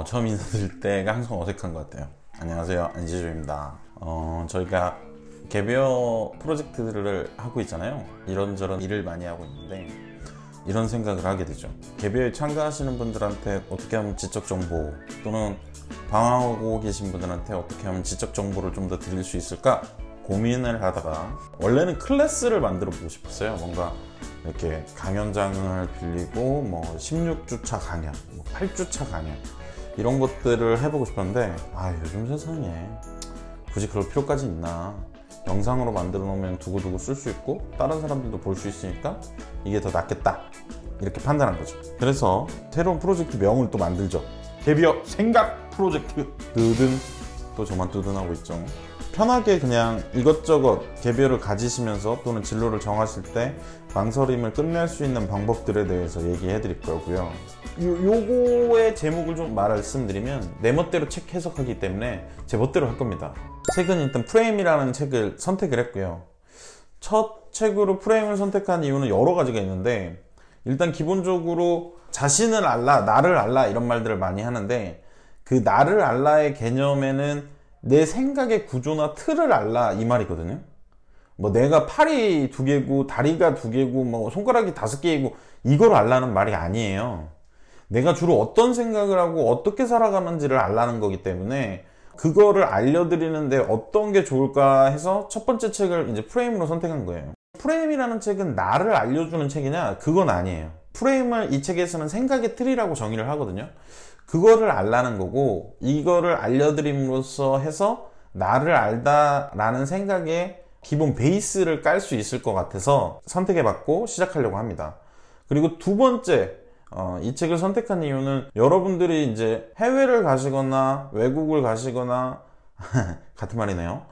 처음 인사드릴 때가 항상 어색한 것 같아요. 안녕하세요, 안지조입니다. 저희가 개별 프로젝트들을 하고 있잖아요. 이런저런 일을 많이 하고 있는데 이런 생각을 하게 되죠. 개별에 참가하시는 분들한테 어떻게 하면 지적 정보, 또는 방황하고 계신 분들한테 어떻게 하면 지적 정보를 좀 더 드릴 수 있을까 고민을 하다가, 원래는 클래스를 만들어 보고 싶었어요. 뭔가 이렇게 강연장을 빌리고 16주차 강연, 8주차 강연, 이런 것들을 해보고 싶었는데, 요즘 세상에 굳이 그럴 필요까지 있나. 영상으로 만들어 놓으면 두고두고 쓸 수 있고 다른 사람들도 볼 수 있으니까 이게 더 낫겠다, 이렇게 판단한 거죠. 그래서 새로운 프로젝트 명을 또 만들죠. 개비어 생각 프로젝트. 또 저만 뜨든하고 있죠. 편하게 그냥 이것저것 개별을 가지시면서 또는 진로를 정하실 때 망설임을 끝낼 수 있는 방법들에 대해서 얘기해 드릴 거고요. 요거의 제목을 좀 말씀드리면, 내 멋대로 책 해석하기 때문에 제 멋대로 할 겁니다. 책은 일단 프레임이라는 책을 선택을 했고요. 첫 책으로 프레임을 선택한 이유는 여러 가지가 있는데, 일단 기본적으로 자신을 알라, 나를 알라, 이런 말들을 많이 하는데, 그 나를 알라의 개념에는 내 생각의 구조나 틀을 알라, 이 말이거든요. 내가 팔이 2개고 다리가 2개고 손가락이 5개이고 이걸 알라는 말이 아니에요. 내가 주로 어떤 생각을 하고 어떻게 살아가는지를 알라는 거기 때문에, 그거를 알려드리는데 어떤 게 좋을까 해서 첫 번째 책을 이제 프레임으로 선택한 거예요. 프레임이라는 책은 나를 알려주는 책이냐? 그건 아니에요. 프레임을 이 책에서는 생각의 틀이라고 정의를 하거든요. 그거를 알라는 거고, 이거를 알려드림으로써 해서 나를 알다라는 생각의 기본 베이스를 깔 수 있을 것 같아서 선택해봤고 시작하려고 합니다. 그리고 두 번째, 이 책을 선택한 이유는, 여러분들이 이제 해외를 가시거나 외국을 가시거나 같은 말이네요.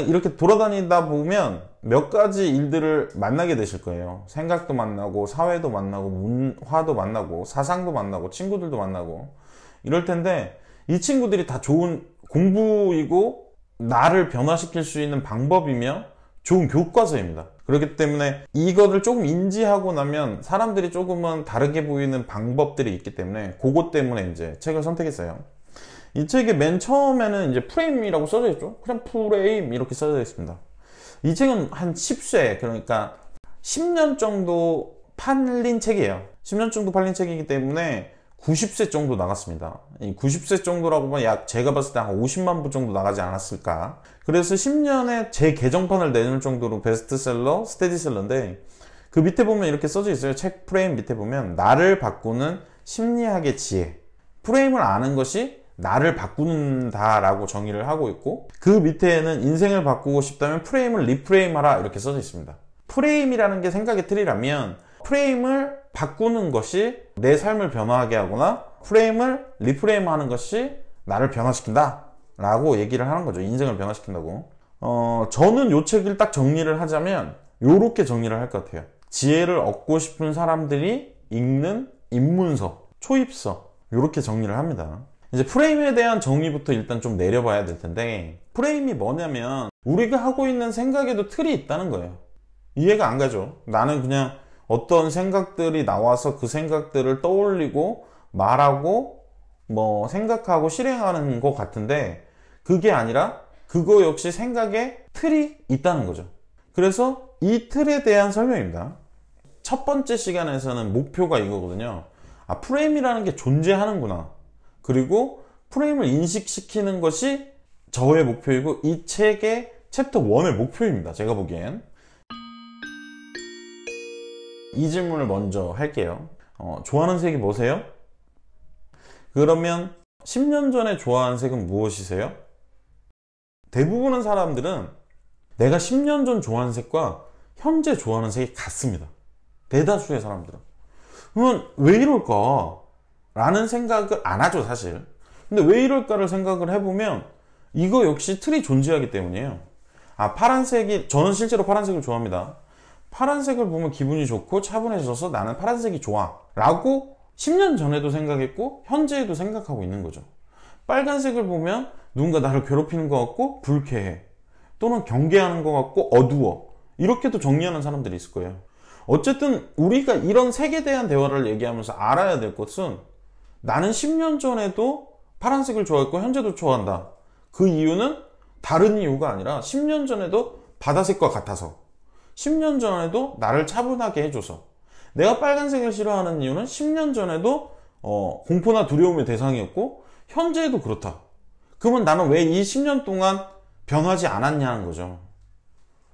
이렇게 돌아다니다 보면 몇 가지 일들을 만나게 되실 거예요. 생각도 만나고, 사회도 만나고, 문화도 만나고, 사상도 만나고, 친구들도 만나고, 이럴 텐데, 이 친구들이 다 좋은 공부이고 나를 변화시킬 수 있는 방법이며 좋은 교과서입니다. 그렇기 때문에 이거를 조금 인지하고 나면 사람들이 조금은 다르게 보이는 방법들이 있기 때문에, 그것 때문에 이제 책을 선택했어요. 이 책의 맨 처음에는 이제 프레임이라고 써져 있죠. 그냥 프레임 이렇게 써져 있습니다. 이 책은 한 10쇄, 그러니까 10년 정도 팔린 책이에요. 10년 정도 팔린 책이기 때문에 90쇄 정도 나갔습니다. 이 90쇄 정도라고 보면 약 제가 봤을 때 한 50만 부 정도 나가지 않았을까. 그래서 10년에 제 개정판을 내놓을 정도로 베스트셀러, 스테디셀러인데, 그 밑에 보면 이렇게 써져 있어요. 책 프레임 밑에 보면 나를 바꾸는 심리학의 지혜. 프레임을 아는 것이 나를 바꾸는다 라고 정의를 하고 있고, 그 밑에는 인생을 바꾸고 싶다면 프레임을 리프레임하라, 이렇게 써져 있습니다. 프레임이라는 게 생각의 틀이라면, 프레임을 바꾸는 것이 내 삶을 변화하게 하거나 프레임을 리프레임하는 것이 나를 변화시킨다 라고 얘기를 하는 거죠. 인생을 변화시킨다고. 저는 이 책을 딱 정리를 하자면 요렇게 정리를 할 것 같아요. 지혜를 얻고 싶은 사람들이 읽는 입문서, 초입서, 요렇게 정리를 합니다. 이제 프레임에 대한 정의부터 일단 좀 내려봐야 될 텐데, 프레임이 뭐냐면 우리가 하고 있는 생각에도 틀이 있다는 거예요. 이해가 안 가죠? 나는 그냥 어떤 생각들이 나와서 그 생각들을 떠올리고 말하고 생각하고 실행하는 것 같은데, 그게 아니라 그거 역시 생각에 틀이 있다는 거죠. 그래서 이 틀에 대한 설명입니다. 첫 번째 시간에서는 목표가 이거거든요. 프레임이라는 게 존재하는구나. 그리고 프레임을 인식시키는 것이 저의 목표이고, 이 책의 챕터 1의 목표입니다. 제가 보기엔. 이 질문을 먼저 할게요. 좋아하는 색이 뭐세요? 그러면 10년 전에 좋아하는 색은 무엇이세요? 대부분의 사람들은 내가 10년 전 좋아하는 색과 현재 좋아하는 색이 같습니다. 대다수의 사람들은. 그러면 왜 이럴까? 라는 생각을 안 하죠, 사실. 근데 왜 이럴까를 생각을 해보면 이거 역시 틀이 존재하기 때문이에요. 파란색이, 저는 실제로 파란색을 좋아합니다. 파란색을 보면 기분이 좋고 차분해져서 나는 파란색이 좋아 라고 10년 전에도 생각했고 현재에도 생각하고 있는 거죠. 빨간색을 보면 누군가 나를 괴롭히는 것 같고 불쾌해, 또는 경계하는 것 같고 어두워, 이렇게도 정리하는 사람들이 있을 거예요. 어쨌든 우리가 이런 색에 대한 대화를 얘기하면서 알아야 될 것은, 나는 10년 전에도 파란색을 좋아했고 현재도 좋아한다. 그 이유는 다른 이유가 아니라 10년 전에도 바다색과 같아서, 10년 전에도 나를 차분하게 해줘서. 내가 빨간색을 싫어하는 이유는 10년 전에도 공포나 두려움의 대상이었고 현재에도 그렇다. 그러면 나는 왜 이 10년 동안 변하지 않았냐는 거죠.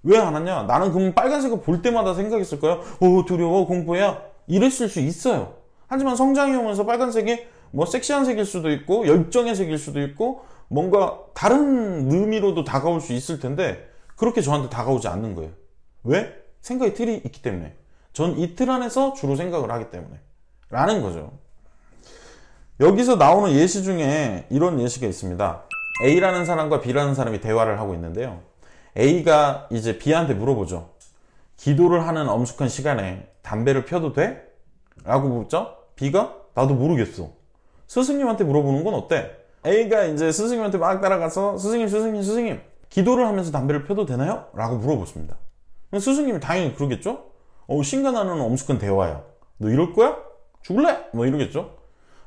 왜 안 왔냐? 나는 그럼 빨간색을 볼 때마다 생각했을 거야. 두려워, 공포야. 이랬을 수 있어요. 하지만 성장해 오면서 빨간색이 뭐 섹시한 색일 수도 있고 열정의 색일 수도 있고 뭔가 다른 의미로도 다가올 수 있을 텐데 그렇게 저한테 다가오지 않는 거예요. 왜? 생각의 틀이 있기 때문에. 전 이 틀 안에서 주로 생각을 하기 때문에 라는 거죠. 여기서 나오는 예시 중에 이런 예시가 있습니다. A라는 사람과 B라는 사람이 대화를 하고 있는데요. A가 이제 B한테 물어보죠. 기도를 하는 엄숙한 시간에 담배를 펴도 돼? 라고 묻죠. B가 나도 모르겠어. 스승님한테 물어보는 건 어때? A가 이제 스승님한테 막 따라가서 스승님 기도를 하면서 담배를 펴도 되나요? 라고 물어보십니다. 스승님이 당연히 그러겠죠. 신간하는 엄숙한 대화야. 너 이럴 거야? 죽을래? 뭐 이러겠죠.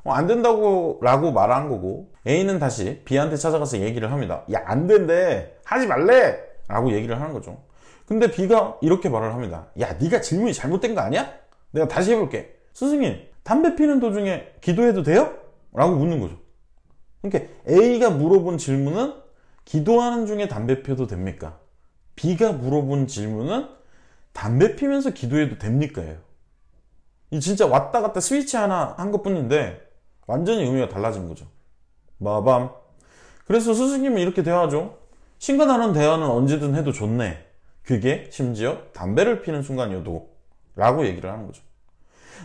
안 된다고 라고 말한 거고, A는 다시 B한테 찾아가서 얘기를 합니다. 야, 안 된대. 하지 말래. 라고 얘기를 하는 거죠. 근데 B가 이렇게 말을 합니다. 야, 네가 질문이 잘못된 거 아니야? 내가 다시 해볼게. 스승님, 담배 피는 도중에 기도해도 돼요? 라고 묻는 거죠. 그러니까 A가 물어본 질문은 기도하는 중에 담배 펴도 됩니까? B가 물어본 질문은 담배 피면서 기도해도 됩니까? 예요. 이 진짜 왔다 갔다 스위치 하나 한 것뿐인데 완전히 의미가 달라진 거죠. 마밤. 그래서 스승님은 이렇게 대화하죠. 신간하는 대화는 언제든 해도 좋네. 그게 심지어 담배를 피는 순간이어도 라고 얘기를 하는 거죠.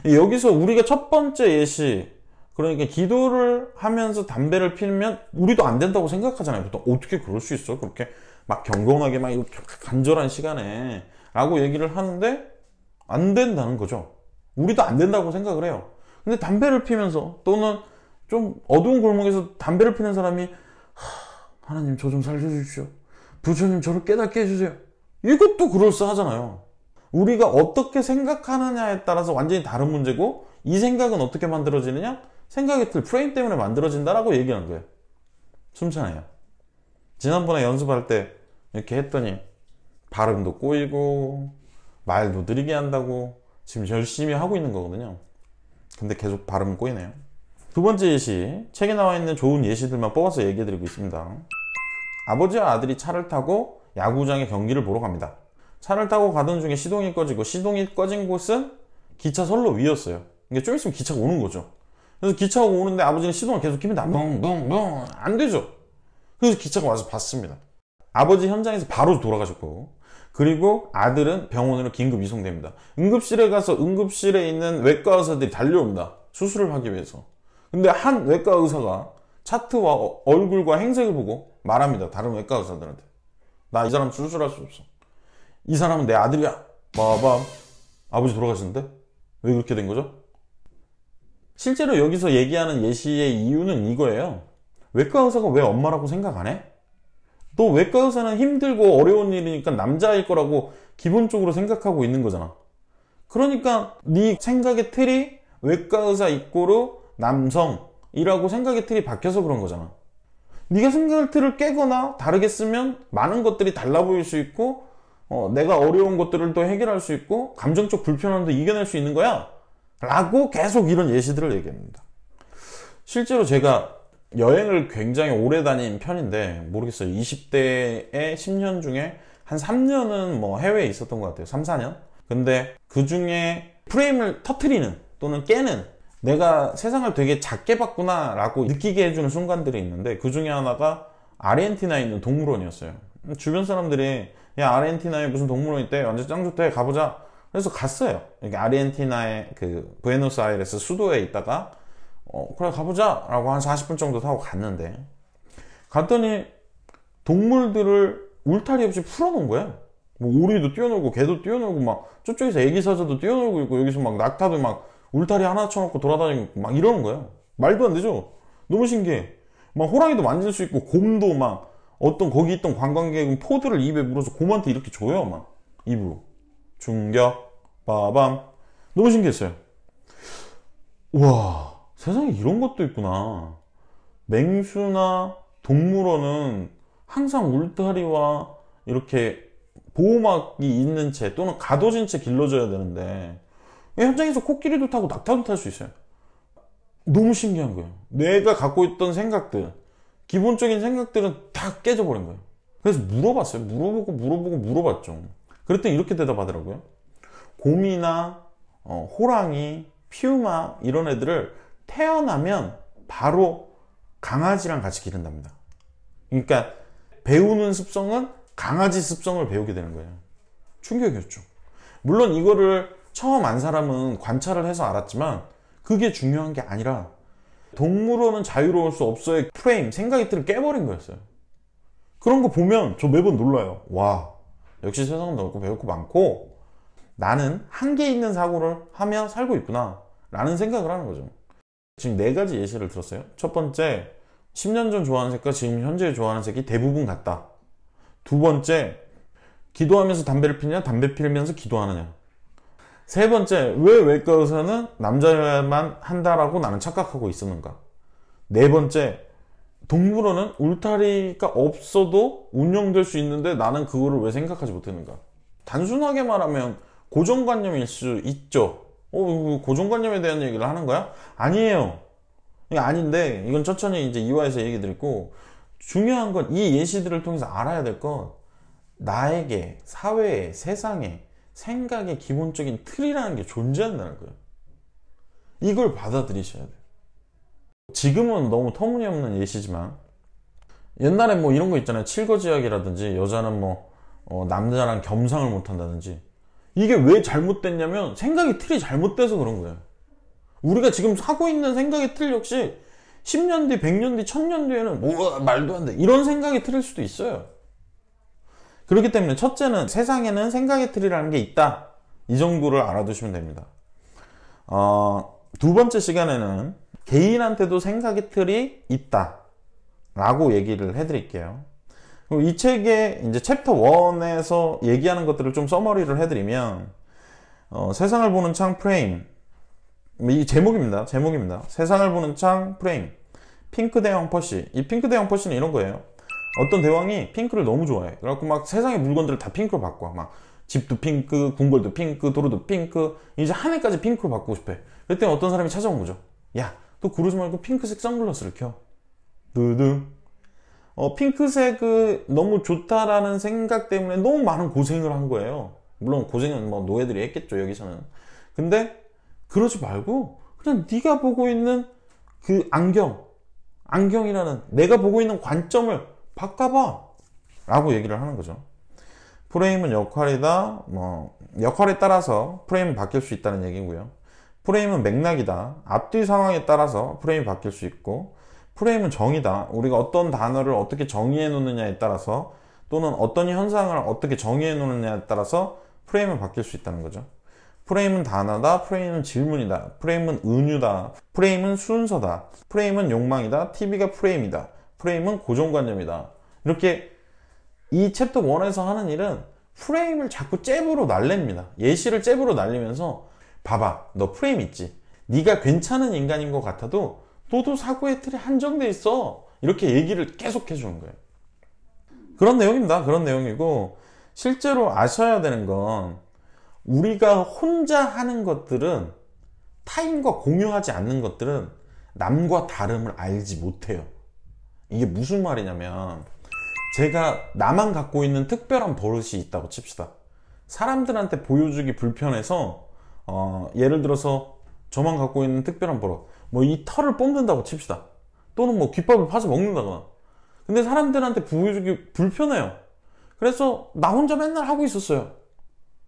여기서 우리가 첫 번째 예시, 그러니까 기도를 하면서 담배를 피우면 우리도 안 된다고 생각하잖아요. 보통 어떻게 그럴 수 있어? 그렇게 막 경건하게 막 이렇게 간절한 시간에 라고 얘기를 하는데 안 된다는 거죠. 우리도 안 된다고 생각을 해요. 근데 담배를 피면서 또는 좀 어두운 골목에서 담배를 피는 사람이 하나님 저 좀 살려주십시오. 부처님 저를 깨닫게 해주세요. 이것도 그럴싸하잖아요. 우리가 어떻게 생각하느냐에 따라서 완전히 다른 문제고, 이 생각은 어떻게 만들어지느냐? 생각의 틀, 프레임 때문에 만들어진다라고 얘기하는 거예요. 숨차네요. 지난번에 연습할 때 이렇게 했더니 발음도 꼬이고 말도 느리게 한다고 지금 열심히 하고 있는 거거든요. 근데 계속 발음은 꼬이네요. 두 번째 예시, 책에 나와 있는 좋은 예시들만 뽑아서 얘기해드리고 있습니다. 아버지와 아들이 차를 타고 야구장에 경기를 보러 갑니다. 차를 타고 가던 중에 시동이 꺼지고, 시동이 꺼진 곳은 기차 선로 위였어요. 이게 좀 있으면 기차가 오는 거죠. 그래서 기차가 오는데 아버지는 시동을 계속 킵니다. 멍 안 되죠. 그래서 기차가 와서 봤습니다. 아버지 현장에서 바로 돌아가셨고, 그리고 아들은 병원으로 긴급 이송됩니다. 응급실에 가서 응급실에 있는 외과 의사들이 달려옵니다. 수술을 하기 위해서. 근데 한 외과 의사가 차트와 얼굴과 행색을 보고 말합니다. 다른 외과 의사들한테. 나 이 사람 수술할 수 없어. 이 사람은 내 아들이야. 봐봐. 아버지 돌아가셨는데? 왜 그렇게 된 거죠? 실제로 여기서 얘기하는 예시의 이유는 이거예요. 외과 의사가 왜 엄마라고 생각 안 해? 또 외과 의사는 힘들고 어려운 일이니까 남자일 거라고 기본적으로 생각하고 있는 거잖아. 그러니까 네 생각의 틀이 외과 의사 이꼬르 남성이라고 생각의 틀이 바뀌어서 그런 거잖아. 네가 생각의 틀을 깨거나 다르게 쓰면 많은 것들이 달라 보일 수 있고, 내가 어려운 것들을 또 해결할 수 있고, 감정적 불편함도 이겨낼 수 있는 거야 라고 계속 이런 예시들을 얘기합니다. 실제로 제가 여행을 굉장히 오래 다닌 편인데 모르겠어요. 20대의 10년 중에 한 3년은 뭐 해외에 있었던 것 같아요. 3, 4년. 근데 그 중에 프레임을 터트리는 또는 깨는, 내가 세상을 되게 작게 봤구나 라고 느끼게 해주는 순간들이 있는데, 그 중에 하나가 아르헨티나에 있는 동물원이었어요. 주변 사람들이 야, 아르헨티나에 무슨 동물원 있대, 완전 짱 좋대, 가보자. 그래서 갔어요. 아르헨티나의 그 부에노스아이레스 수도에 있다가 그래 가보자 라고 한 40분 정도 타고 갔는데, 갔더니 동물들을 울타리 없이 풀어놓은 거예요. 뭐 오리도 뛰어놀고 개도 뛰어놀고 막 저쪽에서 애기 사자도 뛰어놀고 있고, 여기서 막 낙타도 막 울타리 하나 쳐놓고 돌아다니고 막 이러는 거예요. 말도 안 되죠. 너무 신기해. 막 호랑이도 만질 수 있고, 곰도 막 어떤 거기 있던 관광객은 포드를 입에 물어서 곰한테 이렇게 줘요. 막 입으로 충격 빠밤. 너무 신기했어요. 우와, 세상에 이런 것도 있구나. 맹수나 동물원은 항상 울타리와 이렇게 보호막이 있는 채 또는 가둬진 채 길러져야 되는데 현장에서 코끼리도 타고 낙타도 탈 수 있어요. 너무 신기한 거예요. 내가 갖고 있던 생각들, 기본적인 생각들은 다 깨져버린 거예요. 그래서 물어봤어요. 물어봤죠. 그랬더니 이렇게 대답하더라고요. 곰이나 호랑이, 피우마 이런 애들을 태어나면 바로 강아지랑 같이 기른답니다. 그러니까 배우는 습성은 강아지 습성을 배우게 되는 거예요. 충격이었죠. 물론 이거를 처음 안 사람은 관찰을 해서 알았지만 그게 중요한 게 아니라 동물원은 자유로울 수 없어의 프레임, 생각의 틀을 깨버린 거였어요. 그런 거 보면 저 매번 놀라요. 와, 역시 세상은 넓고 배울 거 많고 나는 한계 있는 사고를 하며 살고 있구나 라는 생각을 하는 거죠. 지금 4가지 예시를 들었어요. 첫 번째, 10년 전 좋아하는 색과 지금 현재 좋아하는 색이 대부분 같다. 두 번째, 기도하면서 담배를 피느냐, 담배 피우면서 기도하느냐. 세 번째, 왜 외과 의사는 남자여야만 한다라고 나는 착각하고 있었는가. 네 번째, 동물원은 울타리가 없어도 운영될 수 있는데 나는 그거를 왜 생각하지 못했는가. 단순하게 말하면 고정관념일 수 있죠. 고정관념에 대한 얘기를 하는 거야? 아니에요. 이게 아닌데 이건 천천히 이제 이화에서 얘기 드리고, 중요한 건 이 예시들을 통해서 알아야 될 건 나에게, 사회에, 세상에 생각의 기본적인 틀이라는 게 존재한다는 거예요. 이걸 받아들이셔야 돼요. 지금은 너무 터무니없는 예시지만 옛날에 뭐 이런 거 있잖아요. 칠거지약이라든지 여자는 남자랑 겸상을 못한다든지. 이게 왜 잘못됐냐면 생각의 틀이 잘못돼서 그런 거예요. 우리가 지금 하고 있는 생각의 틀 역시 10년 뒤, 100년 뒤, 1000년 뒤에는 말도 안 돼 이런 생각의 틀일 수도 있어요. 그렇기 때문에 첫째는 세상에는 생각의 틀이라는 게 있다. 이 정도를 알아두시면 됩니다. 두 번째 시간에는 개인한테도 생각의 틀이 있다 라고 얘기를 해드릴게요. 그리고 이 책의 이제 챕터 1에서 얘기하는 것들을 좀 서머리를 해드리면, 세상을 보는 창 프레임, 이 제목입니다. 세상을 보는 창 프레임. 핑크 대왕 퍼시. 이 핑크 대왕 퍼시는 이런 거예요. 어떤 대왕이 핑크를 너무 좋아해. 그래갖고 막 세상의 물건들을 다 핑크로 바꿔. 막 집도 핑크, 궁궐도 핑크, 도로도 핑크, 이제 하늘까지 핑크로 바꾸고 싶어. 그랬더니 어떤 사람이 찾아온 거죠. 야, 너 그러지 말고 핑크색 선글라스를 켜. 두둥. 핑크색이 너무 좋다라는 생각 때문에 너무 많은 고생을 한 거예요. 물론 고생은 뭐 노예들이 했겠죠, 여기서는. 근데 그러지 말고 그냥 네가 보고 있는 그 안경이라는 내가 보고 있는 관점을 바꿔봐 라고 얘기를 하는 거죠. 프레임은 역할이다. 역할에 따라서 프레임은 바뀔 수 있다는 얘기고요. 프레임은 맥락이다. 앞뒤 상황에 따라서 프레임이 바뀔 수 있고, 프레임은 정의다. 우리가 어떤 단어를 어떻게 정의해 놓느냐에 따라서, 또는 어떤 현상을 어떻게 정의해 놓느냐에 따라서 프레임은 바뀔 수 있다는 거죠. 프레임은 단어다. 프레임은 질문이다. 프레임은 은유다. 프레임은 순서다. 프레임은 욕망이다. TV가 프레임이다. 프레임은 고정관념이다. 이렇게 이 챕터 1에서 하는 일은 프레임을 자꾸 잽으로 날립니다. 예시를 잽으로 날리면서 봐봐, 너 프레임 있지? 네가 괜찮은 인간인 것 같아도 너도 사고의 틀이 한정돼 있어. 이렇게 얘기를 계속 해주는 거예요. 그런 내용입니다. 그런 내용이고, 실제로 아셔야 되는 건 우리가 혼자 하는 것들은, 타인과 공유하지 않는 것들은 남과 다름을 알지 못해요. 이게 무슨 말이냐면, 제가 나만 갖고 있는 특별한 버릇이 있다고 칩시다. 사람들한테 보여주기 불편해서 예를 들어서 저만 갖고 있는 특별한 버릇, 이 털을 뽑는다고 칩시다. 또는 귓밥을 파서 먹는다거나. 근데 사람들한테 보여주기 불편해요. 그래서 나 혼자 맨날 하고 있었어요.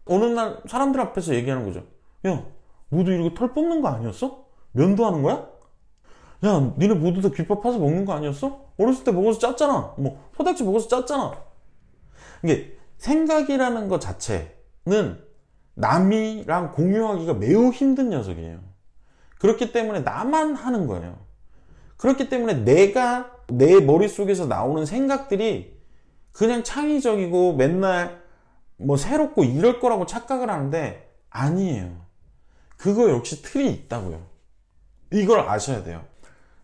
어느 날 사람들 앞에서 얘기하는 거죠. 야, 모두 이렇게 털 뽑는 거 아니었어? 면도하는 거야? 야, 니네 모두 다 귓밥 파서 먹는 거 아니었어? 어렸을 때 먹어서 짰잖아. 소닥지 먹어서 짰잖아. 이게 생각이라는 것 자체는 남이랑 공유하기가 매우 힘든 녀석이에요. 그렇기 때문에 나만 하는 거예요. 그렇기 때문에 내가 내 머릿속에서 나오는 생각들이 그냥 창의적이고 맨날 새롭고 이럴 거라고 착각을 하는데 아니에요. 그거 역시 틀이 있다고요. 이걸 아셔야 돼요.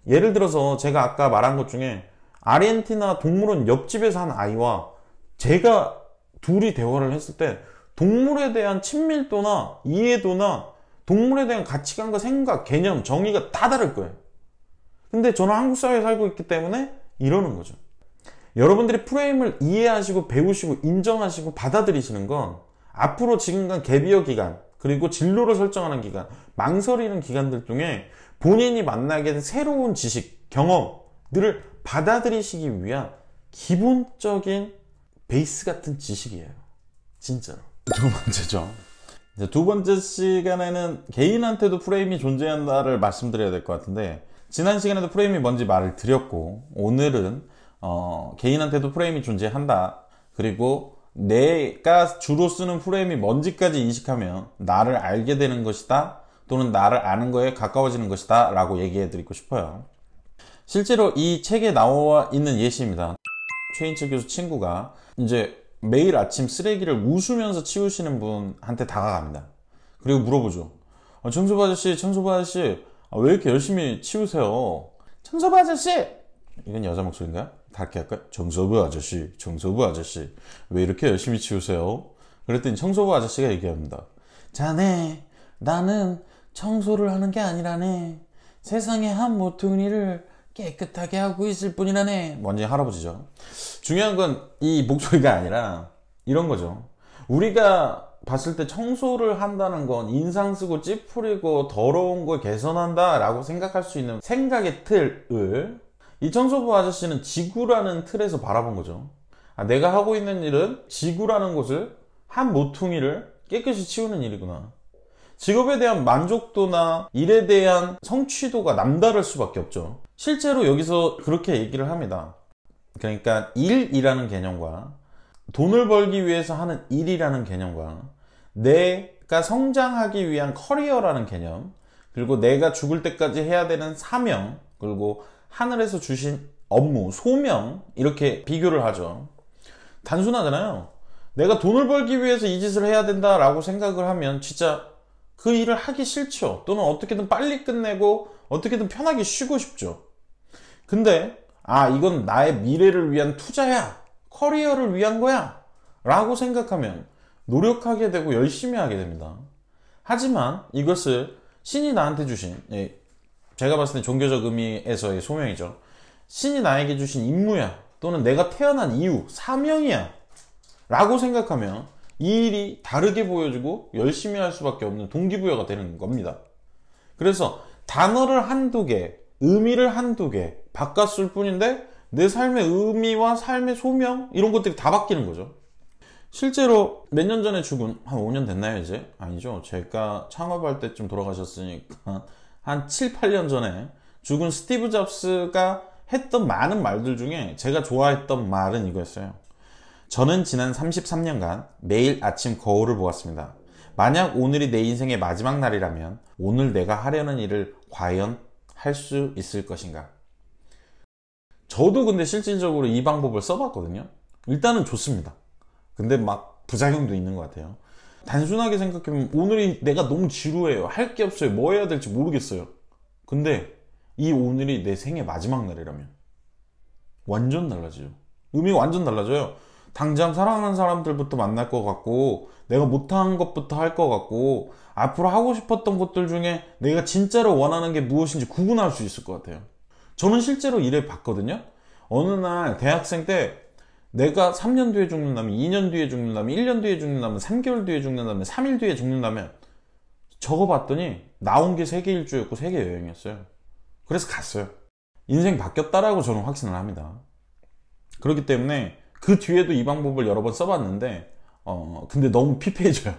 예를 들어서 제가 아까 말한 것 중에 아르헨티나 동물원 옆집에서 한 아이와 제가 둘이 대화를 했을 때 동물에 대한 친밀도나 이해도나 동물에 대한 가치관과 생각, 개념, 정의가 다 다를 거예요. 근데 저는 한국 사회에 살고 있기 때문에 이러는 거죠. 여러분들이 프레임을 이해하시고 배우시고 인정하시고 받아들이시는 건 앞으로 지금간 갭이어 기간, 그리고 진로를 설정하는 기간, 망설이는 기간들 중에 본인이 만나게 된 새로운 지식, 경험들을 받아들이시기 위한 기본적인 베이스 같은 지식이에요. 진짜로. 두 번째죠. 이제 두 번째 시간에는 개인한테도 프레임이 존재한다를 말씀드려야 될 것 같은데, 지난 시간에도 프레임이 뭔지 말을 드렸고, 오늘은 개인한테도 프레임이 존재한다. 그리고 내가 주로 쓰는 프레임이 뭔지까지 인식하면 나를 알게 되는 것이다, 또는 나를 아는 거에 가까워지는 것이다 라고 얘기해 드리고 싶어요. 실제로 이 책에 나와 있는 예시입니다. 최인철 교수 친구가 이제 매일 아침 쓰레기를 웃으면서 치우시는 분한테 다가갑니다. 그리고 물어보죠. 청소부 아저씨, 청소부 아저씨, 왜 이렇게 열심히 치우세요? 청소부 아저씨! 이건 여자 목소리인가요? 다르게 할까요? 청소부 아저씨, 청소부 아저씨, 왜 이렇게 열심히 치우세요? 그랬더니 청소부 아저씨가 얘기합니다. 자네, 나는 청소를 하는 게 아니라네. 세상에 한 모퉁이를 깨끗하게 하고 있을 뿐이라네. 먼저 할아버지죠. 중요한 건 이 목소리가 아니라 이런 거죠. 우리가 봤을 때 청소를 한다는 건 인상 쓰고 찌푸리고 더러운 걸 개선한다 라고 생각할 수 있는 생각의 틀을 이 청소부 아저씨는 지구라는 틀에서 바라본 거죠. 내가 하고 있는 일은 지구라는 곳을 한 모퉁이를 깨끗이 치우는 일이구나. 직업에 대한 만족도나 일에 대한 성취도가 남다를 수밖에 없죠. 실제로 여기서 그렇게 얘기를 합니다. 그러니까 일이라는 개념과 돈을 벌기 위해서 하는 일이라는 개념과 내가 성장하기 위한 커리어라는 개념, 그리고 내가 죽을 때까지 해야 되는 사명, 그리고 하늘에서 주신 업무, 소명, 이렇게 비교를 하죠. 단순하잖아요. 내가 돈을 벌기 위해서 이 짓을 해야 된다라고 생각을 하면 진짜 그 일을 하기 싫죠. 또는 어떻게든 빨리 끝내고 어떻게든 편하게 쉬고 싶죠. 근데 이건 나의 미래를 위한 투자야, 커리어를 위한 거야 라고 생각하면 노력하게 되고 열심히 하게 됩니다. 하지만 이것을 신이 나한테 주신, 제가 봤을 때 종교적 의미에서의 소명이죠. 신이 나에게 주신 임무야, 또는 내가 태어난 이유, 사명이야 라고 생각하면 이 일이 다르게 보여지고 열심히 할 수밖에 없는 동기부여가 되는 겁니다. 그래서 단어를 한두 개, 의미를 한두 개 바꿨을 뿐인데 내 삶의 의미와 삶의 소명, 이런 것들이 다 바뀌는 거죠. 실제로 몇 년 전에 죽은, 한 5년 됐나요 이제? 아니죠. 제가 창업할 때쯤 돌아가셨으니까 한 7, 8년 전에 죽은 스티브 잡스가 했던 많은 말들 중에 제가 좋아했던 말은 이거였어요. 저는 지난 33년간 매일 아침 거울을 보았습니다. 만약 오늘이 내 인생의 마지막 날이라면 오늘 내가 하려는 일을 과연 할 수 있을 것인가? 저도 근데 실질적으로 이 방법을 써봤거든요. 일단은 좋습니다. 근데 막 부작용도 있는 것 같아요. 단순하게 생각해보면 오늘이 내가 너무 지루해요. 할 게 없어요. 뭐 해야 될지 모르겠어요. 근데 이 오늘이 내 생의 마지막 날이라면 완전 달라지죠. 의미가 완전 달라져요. 당장 사랑하는 사람들부터 만날 것 같고, 내가 못한 것부터 할 것 같고, 앞으로 하고 싶었던 것들 중에 내가 진짜로 원하는 게 무엇인지 구분할 수 있을 것 같아요. 저는 실제로 이래 봤거든요. 어느 날 대학생 때 내가 3년 뒤에 죽는다면, 2년 뒤에 죽는다면, 1년 뒤에 죽는다면, 3개월 뒤에 죽는다면, 3일 뒤에 죽는다면 적어봤더니 나온 게 세계 일주였고 세계 여행이었어요. 그래서 갔어요. 인생 바뀌었다라고 저는 확신을 합니다. 그렇기 때문에 그 뒤에도 이 방법을 여러 번 써봤는데 근데 너무 피폐해져요.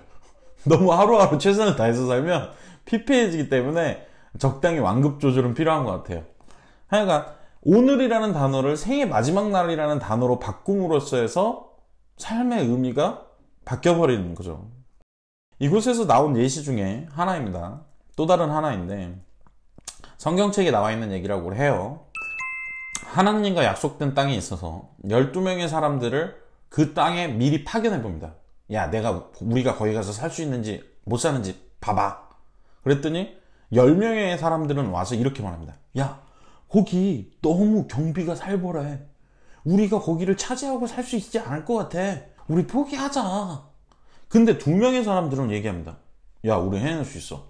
너무 하루하루 최선을 다해서 살면 피폐해지기 때문에 적당히 완급 조절은 필요한 것 같아요. 하여간 오늘이라는 단어를 생의 마지막 날이라는 단어로 바꿈으로써 해서 삶의 의미가 바뀌어버리는 거죠. 이곳에서 나온 예시 중에 하나입니다. 또 다른 하나인데 성경책에 나와 있는 얘기라고 해요. 하나님과 약속된 땅에 있어서 12명의 사람들을 그 땅에 미리 파견해 봅니다. 야, 우리가 거기 가서 살 수 있는지 못 사는지 봐봐. 그랬더니 10명의 사람들은 와서 이렇게 말합니다. 야, 거기 너무 경비가 살벌해. 우리가 거기를 차지하고 살 수 있지 않을 것 같아. 우리 포기하자. 근데 두 명의 사람들은 얘기합니다. 야, 우리 해낼 수 있어.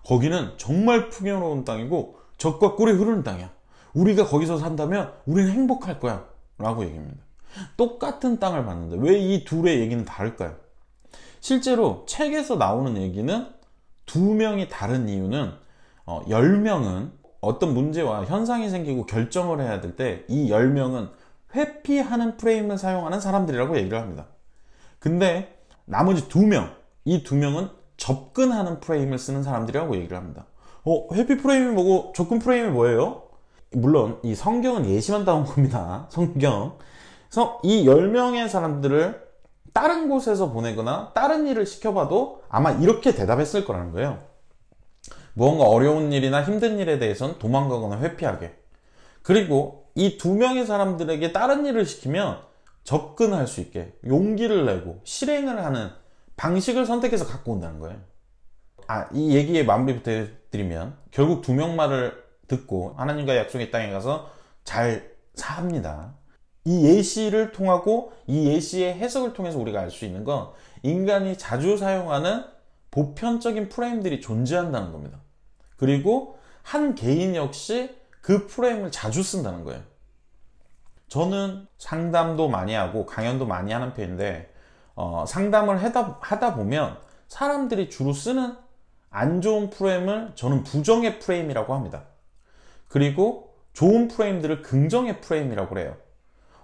거기는 정말 풍요로운 땅이고 적과 꿀이 흐르는 땅이야. 우리가 거기서 산다면 우리는 행복할 거야 라고 얘기합니다. 똑같은 땅을 봤는데 왜 이 둘의 얘기는 다를까요? 실제로 책에서 나오는 얘기는 두 명이 다른 이유는 10명은 어떤 문제와 현상이 생기고 결정을 해야 될 때 이 10명은 회피하는 프레임을 사용하는 사람들이라고 얘기를 합니다. 근데 나머지 2명, 이 2명은 접근하는 프레임을 쓰는 사람들이라고 얘기를 합니다. 회피 프레임이 뭐고 접근 프레임이 뭐예요? 물론 이 성경은 예시만 따온 겁니다. 성경. 그래서 이 10명의 사람들을 다른 곳에서 보내거나 다른 일을 시켜봐도 아마 이렇게 대답했을 거라는 거예요. 무언가 어려운 일이나 힘든 일에 대해서는 도망가거나 회피하게. 그리고 이 2명의 사람들에게 다른 일을 시키면 접근할 수 있게 용기를 내고 실행을 하는 방식을 선택해서 갖고 온다는 거예요. 이 얘기의 마무리부터 해드리면 결국 2명 말을 듣고 하나님과의 약속의 땅에 가서 잘 삽니다. 이 예시를 통하고 이 예시의 해석을 통해서 우리가 알 수 있는 건 인간이 자주 사용하는 보편적인 프레임들이 존재한다는 겁니다. 그리고 한 개인 역시 그 프레임을 자주 쓴다는 거예요. 저는 상담도 많이 하고 강연도 많이 하는 편인데 상담을 하다 보면 사람들이 주로 쓰는 안 좋은 프레임을 저는 부정의 프레임이라고 합니다. 그리고 좋은 프레임들을 긍정의 프레임이라고 해요.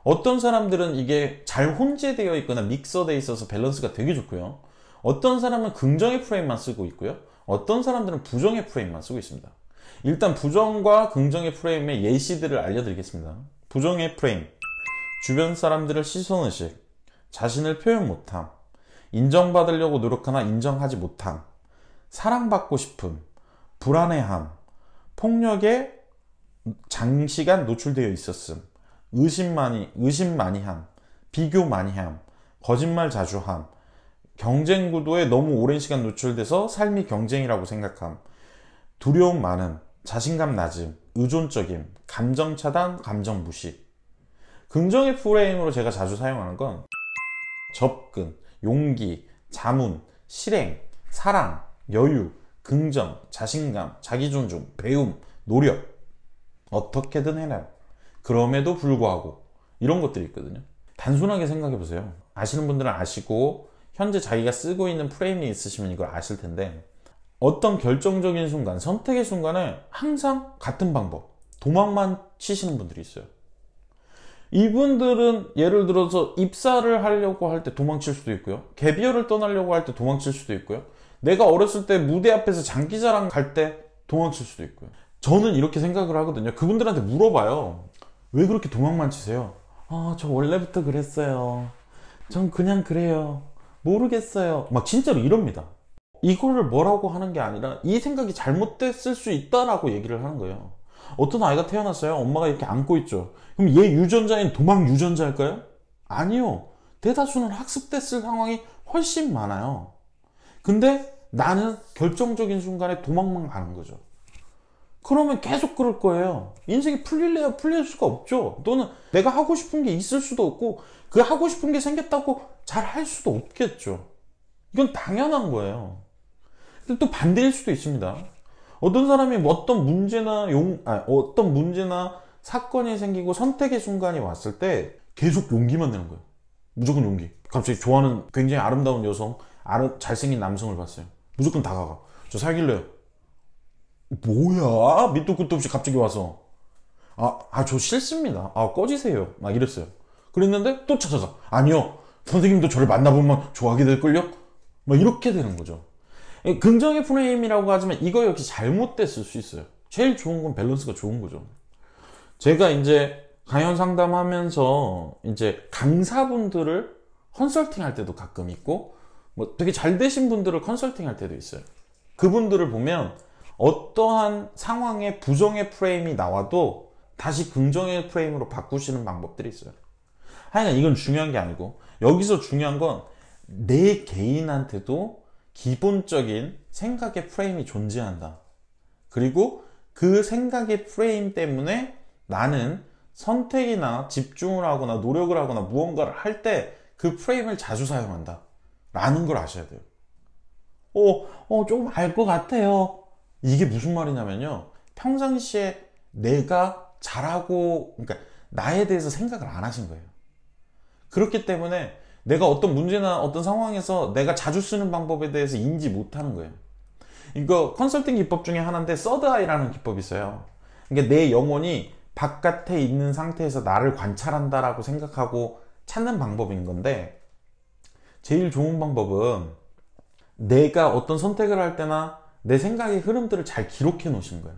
어떤 사람들은 이게 잘 혼재되어 있거나 믹서되어 있어서 밸런스가 되게 좋고요. 어떤 사람은 긍정의 프레임만 쓰고 있고요. 어떤 사람들은 부정의 프레임만 쓰고 있습니다. 일단 부정과 긍정의 프레임의 예시들을 알려드리겠습니다. 부정의 프레임. 주변 사람들의 시선의식, 자신을 표현 못함, 인정받으려고 노력하나 인정하지 못함, 사랑받고 싶음, 불안해함, 폭력에 장시간 노출되어 있었음, 의심 많이 함, 비교 많이 함, 거짓말 자주 함, 경쟁 구도에 너무 오랜 시간 노출돼서 삶이 경쟁이라고 생각함, 두려움 많음, 자신감 낮음, 의존적임, 감정 차단, 감정 무시. 긍정의 프레임으로 제가 자주 사용하는 건 접근, 용기, 자문, 실행, 사랑, 여유, 긍정, 자신감, 자기존중, 배움, 노력. 어떻게든 해내요. 그럼에도 불구하고 이런 것들이 있거든요. 단순하게 생각해 보세요. 아시는 분들은 아시고 현재 자기가 쓰고 있는 프레임이 있으시면 이걸 아실 텐데 어떤 결정적인 순간, 선택의 순간에 항상 같은 방법, 도망만 치시는 분들이 있어요. 이분들은 예를 들어서 입사를 하려고 할 때 도망칠 수도 있고요. 갭이어를 떠나려고 할 때 도망칠 수도 있고요. 내가 어렸을 때 무대 앞에서 장기자랑 갈 때 도망칠 수도 있고요. 저는 이렇게 생각을 하거든요. 그분들한테 물어봐요. 왜 그렇게 도망만 치세요? 저 원래부터 그랬어요. 전 그냥 그래요. 모르겠어요. 막 진짜로 이럽니다. 이거를 뭐라고 하는 게 아니라 이 생각이 잘못됐을 수 있다라고 얘기를 하는 거예요. 어떤 아이가 태어났어요. 엄마가 이렇게 안고 있죠. 그럼 얘 유전자인 도망 유전자일까요? 아니요. 대다수는 학습됐을 상황이 훨씬 많아요. 근데 나는 결정적인 순간에 도망만 가는 거죠. 그러면 계속 그럴 거예요. 인생이 풀릴래야 풀릴 수가 없죠. 또는 내가 하고 싶은 게 있을 수도 없고 그 하고 싶은 게 생겼다고 잘 할 수도 없겠죠. 이건 당연한 거예요. 근데 또 반대일 수도 있습니다. 어떤 사람이 어떤 문제나 사건이 생기고 선택의 순간이 왔을 때 계속 용기만 내는 거예요. 무조건 용기. 갑자기 좋아하는 굉장히 아름다운 여성, 잘생긴 남성을 봤어요. 무조건 다가가. 저 사귈래요. 뭐야? 밑도 끝도 없이 갑자기 와서 저 싫습니다. 꺼지세요. 막 이랬어요. 그랬는데 또 찾아서 아니요. 선생님도 저를 만나보면 좋아하게 될걸요? 막 이렇게 되는 거죠. 긍정의 프레임이라고 하지만 이거 역시 잘못됐을 수 있어요. 제일 좋은 건 밸런스가 좋은 거죠. 제가 이제 강연 상담하면서 이제 강사분들을 컨설팅 할 때도 가끔 있고 되게 잘 되신 분들을 컨설팅 할 때도 있어요. 그분들을 보면 어떠한 상황에 부정의 프레임이 나와도 다시 긍정의 프레임으로 바꾸시는 방법들이 있어요. 하여간 이건 중요한 게 아니고 여기서 중요한 건 내 개인한테도 기본적인 생각의 프레임이 존재한다. 그리고 그 생각의 프레임 때문에 나는 선택이나 집중을 하거나 노력을 하거나 무언가를 할 때 그 프레임을 자주 사용한다 라는 걸 아셔야 돼요. 조금 알 것 같아요. 이게 무슨 말이냐면요, 평상시에 내가 잘하고, 그러니까 나에 대해서 생각을 안 하신 거예요. 그렇기 때문에 내가 어떤 문제나 어떤 상황에서 내가 자주 쓰는 방법에 대해서 인지 못하는 거예요. 이거 컨설팅 기법 중에 하나인데 서드아이라는 기법이 있어요. 그러니까 내 영혼이 바깥에 있는 상태에서 나를 관찰한다라고 생각하고 찾는 방법인 건데, 제일 좋은 방법은 내가 어떤 선택을 할 때나 내 생각의 흐름들을 잘 기록해 놓으시는 거예요.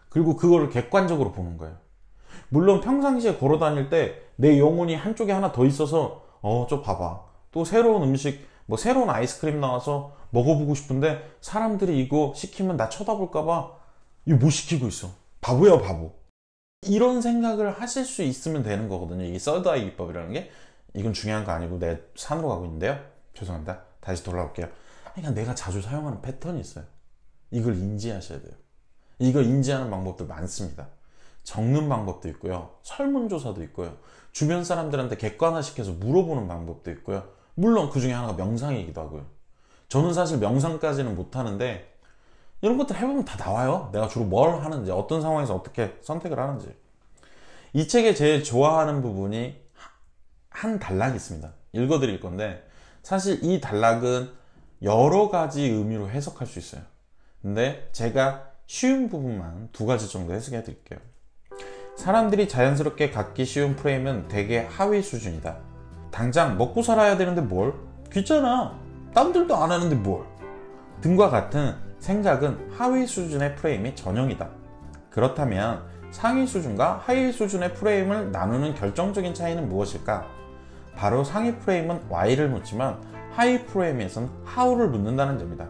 그리고 그거를 객관적으로 보는 거예요. 물론 평상시에 걸어 다닐 때 내 영혼이 한쪽에 하나 더 있어서 저 봐봐, 또 새로운 음식, 뭐 새로운 아이스크림 나와서 먹어보고 싶은데 사람들이 이거 시키면 나 쳐다볼까봐 이거 못 시키고 있어, 바보야 바보, 이런 생각을 하실 수 있으면 되는 거거든요. 이게 서드아이 기법이라는 게. 이건 중요한 거 아니고 내가 산으로 가고 있는데요, 죄송합니다. 다시 돌아올게요. 그러니까 내가 자주 사용하는 패턴이 있어요. 이걸 인지하셔야 돼요. 이걸 인지하는 방법도 많습니다. 적는 방법도 있고요, 설문조사도 있고요, 주변 사람들한테 객관화시켜서 물어보는 방법도 있고요, 물론 그 중에 하나가 명상이기도 하고요. 저는 사실 명상까지는 못하는데 이런 것들 해보면 다 나와요. 내가 주로 뭘 하는지, 어떤 상황에서 어떻게 선택을 하는지. 이 책에 제일 좋아하는 부분이 한 단락이 있습니다. 읽어드릴 건데, 사실 이 단락은 여러 가지 의미로 해석할 수 있어요. 근데 제가 쉬운 부분만 2가지 정도 해석해 드릴게요. 사람들이 자연스럽게 갖기 쉬운 프레임은 되게 하위 수준이다. 당장 먹고 살아야 되는데 뭘? 귀찮아, 남들도 안 하는데 뭘? 등과 같은 생각은 하위 수준의 프레임이 전형이다. 그렇다면 상위 수준과 하위 수준의 프레임을 나누는 결정적인 차이는 무엇일까? 바로 상위 프레임은 Y를 묻지만 하위 프레임에서는 How를 묻는다는 점이다.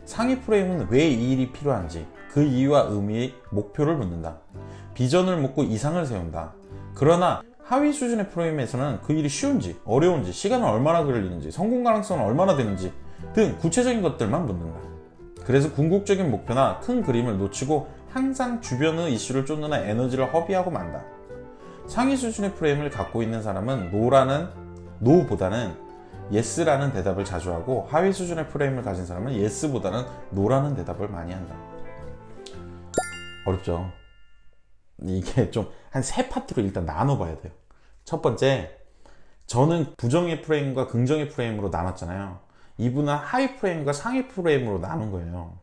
상위 프레임은 왜 이 일이 필요한지, 그 이유와 의미의 목표를 묻는다. 비전을 묻고 이상을 세운다. 그러나 하위 수준의 프레임에서는 그 일이 쉬운지, 어려운지, 시간은 얼마나 걸리는지, 성공 가능성은 얼마나 되는지 등 구체적인 것들만 묻는다. 그래서 궁극적인 목표나 큰 그림을 놓치고 항상 주변의 이슈를 쫓느라 에너지를 허비하고 만다. 상위 수준의 프레임을 갖고 있는 사람은 노보다는 yes라는 대답을 자주 하고, 하위 수준의 프레임을 가진 사람은 yes보다는 no라는 대답을 많이 한다. 어렵죠? 이게 좀 한 3파트로 일단 나눠봐야 돼요. 첫 번째, 저는 부정의 프레임과 긍정의 프레임으로 나눴잖아요. 이분은 하위 프레임과 상위 프레임으로 나눈 거예요.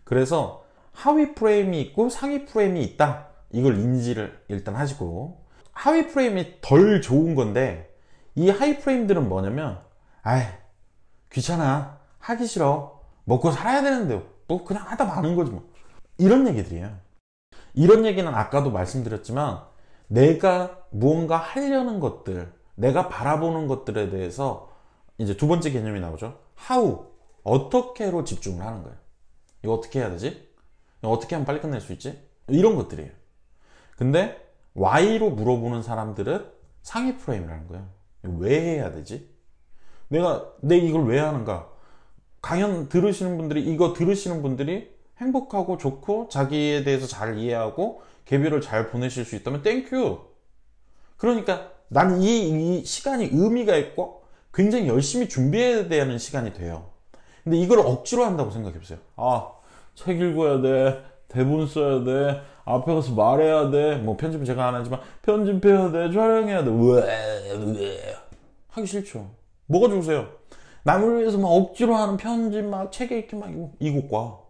그래서 하위 프레임이 있고 상위 프레임이 있다, 이걸 인지를 일단 하시고, 하위 프레임이 덜 좋은 건데, 이 하위 프레임들은 뭐냐면, 귀찮아, 하기 싫어, 먹고 살아야 되는데 뭐 그냥 하다 마는 거지 뭐, 이런 얘기들이에요. 이런 얘기는 아까도 말씀드렸지만, 내가 무언가 하려는 것들, 내가 바라보는 것들에 대해서 이제 2번째 개념이 나오죠. how, 어떻게로 집중을 하는 거예요. 이거 어떻게 해야 되지? 이거 어떻게 하면 빨리 끝낼 수 있지? 이런 것들이에요. 근데 why로 물어보는 사람들은 상위 프레임이라는 거예요. 왜 해야 되지? 내가 이걸 왜 하는가? 강연 들으시는 분들이 행복하고 좋고 자기에 대해서 잘 이해하고 개별을 잘 보내실 수 있다면 땡큐. 그러니까 나는 이 시간이 의미가 있고 굉장히 열심히 준비해야 되는 시간이 돼요. 근데 이걸 억지로 한다고 생각해 보세요. 책 읽어야 돼, 대본 써야 돼, 앞에 가서 말해야 돼, 뭐 편집은 제가 안 하지만 편집해야 돼, 촬영해야 돼, 왜 하기 싫죠. 뭐가 좋으세요? 남을 위해서 막 억지로 하는 편집, 막 책 읽기, 막 이것과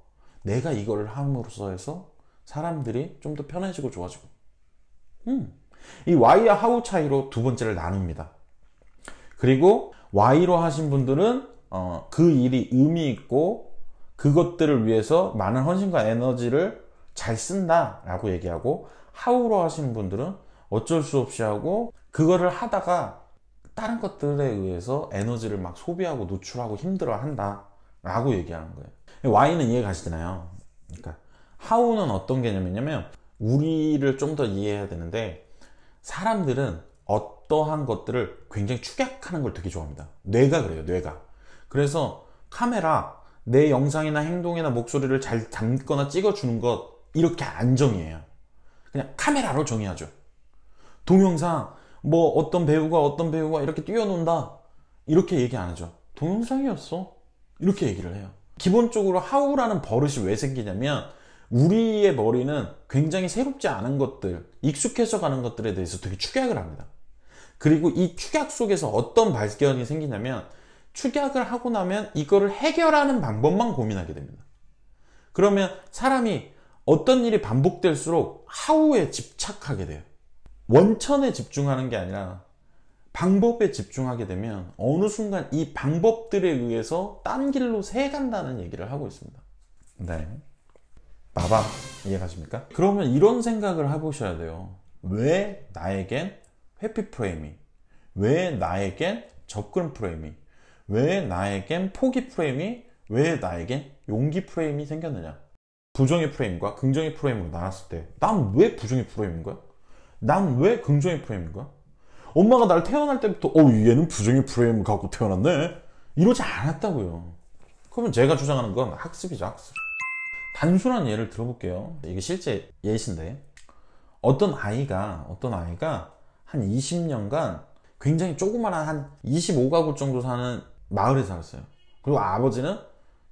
내가 이걸 함으로써 해서 사람들이 좀 더 편해지고 좋아지고, 이 Y와 How 차이로 2번째를 나눕니다. 그리고 Y로 하신 분들은 그 일이 의미 있고 그것들을 위해서 많은 헌신과 에너지를 잘 쓴다 라고 얘기하고, How로 하시는 분들은 어쩔 수 없이 하고 그거를 하다가 다른 것들에 의해서 에너지를 막 소비하고 노출하고 힘들어 한다 라고 얘기하는 거예요. Y는 이해 가시잖아요. 그러니까 How는 어떤 개념이냐면, 우리를 좀 더 이해해야 되는데, 사람들은 어떠한 것들을 굉장히 축약하는 걸 되게 좋아합니다. 뇌가 그래요, 뇌가. 그래서 카메라, 내 영상이나 행동이나 목소리를 잘 담거나 찍어주는 것, 이렇게 안 정의해요. 그냥 카메라로 정의하죠. 동영상 뭐 어떤 배우가 이렇게 뛰어논다 이렇게 얘기 안 하죠. 동영상이었어 이렇게 얘기를 해요. 기본적으로 하우라는 버릇이 왜 생기냐면 우리의 머리는 굉장히 새롭지 않은 것들, 익숙해져 가는 것들에 대해서 되게 축약을 합니다. 그리고 이 축약 속에서 어떤 발견이 생기냐면 축약을 하고 나면 이거를 해결하는 방법만 고민하게 됩니다. 그러면 사람이 어떤 일이 반복될수록 하우에 집착하게 돼요. 원천에 집중하는 게 아니라 방법에 집중하게 되면 어느 순간 이 방법들에 의해서 딴 길로 새간다는 얘기를 하고 있습니다. 네. 마밤 이해가십니까? 그러면 이런 생각을 해보셔야 돼요. 왜 나에겐 회피 프레임이, 왜 나에겐 접근 프레임이, 왜 나에겐 포기 프레임이, 왜 나에겐 용기 프레임이 생겼느냐? 부정의 프레임과 긍정의 프레임으로 나눴을 때 난 왜 부정의 프레임인 거야? 난 왜 긍정의 프레임인 거야? 엄마가 날 태어날 때부터 얘는 부정의 프레임을 갖고 태어났네 이러지 않았다고요. 그러면 제가 주장하는 건 학습이죠, 학습. 단순한 예를 들어볼게요. 이게 실제 예시인데 어떤 아이가 한 20년간 굉장히 조그마한 한 25가구 정도 사는 마을에 살았어요. 그리고 아버지는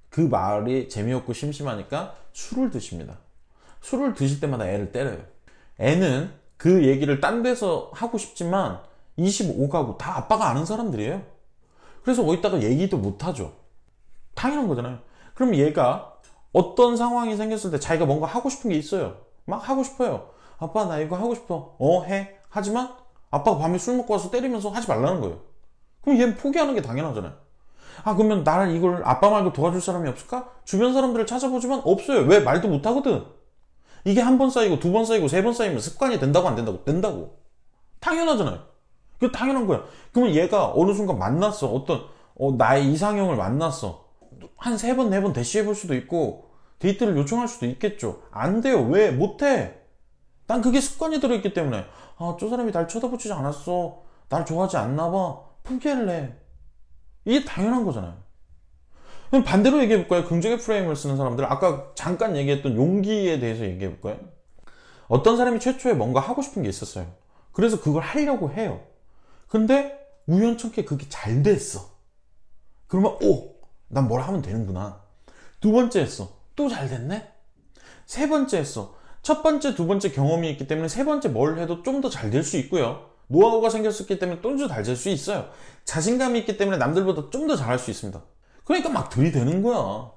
그 마을이 재미없고 심심하니까 술을 드십니다. 술을 드실 때마다 애를 때려요. 애는 그 얘기를 딴 데서 하고 싶지만 25가구 다 아빠가 아는 사람들이에요. 그래서 거기다가 얘기도 못하죠. 당연한 거잖아요. 그럼 얘가 어떤 상황이 생겼을 때 자기가 뭔가 하고 싶은 게 있어요. 막 하고 싶어요. 아빠 나 이거 하고 싶어. 해. 하지만 아빠가 밤에 술 먹고 와서 때리면서 하지 말라는 거예요. 그럼 얘는 포기하는 게 당연하잖아요. 그러면 나를 이걸 아빠 말고 도와줄 사람이 없을까? 주변 사람들을 찾아보지만 없어요. 왜? 말도 못하거든. 이게 한 번 쌓이고 두 번 쌓이고 세 번 쌓이면 습관이 된다고 안 된다고? 된다고. 당연하잖아요. 그게 당연한 거야. 그러면 얘가 어느 순간 만났어. 어떤 나의 이상형을 만났어. 한 세 번, 네 번 대시해볼 수도 있고 데이트를 요청할 수도 있겠죠. 안 돼요. 왜? 못해. 난 그게 습관이 들어있기 때문에 저 사람이 날 쳐다보지 않았어. 날 좋아하지 않나 봐. 포기할래. 이게 당연한 거잖아요. 그럼 반대로 얘기해볼까요? 긍정의 프레임을 쓰는 사람들, 아까 잠깐 얘기했던 용기에 대해서 얘기해볼까요? 어떤 사람이 최초에 뭔가 하고 싶은 게 있었어요. 그래서 그걸 하려고 해요. 근데 우연찮게 그게 잘 됐어. 그러면 난 뭘 하면 되는구나. 두 번째 했어. 또 잘 됐네? 세 번째 했어. 첫 번째, 두 번째 경험이 있기 때문에 세 번째 뭘 해도 좀 더 잘 될 수 있고요. 노하우가 생겼기 때문에 좀 더 잘 될 수 있어요. 자신감이 있기 때문에 남들보다 좀 더 잘할 수 있습니다. 그러니까 막 들이대는 거야.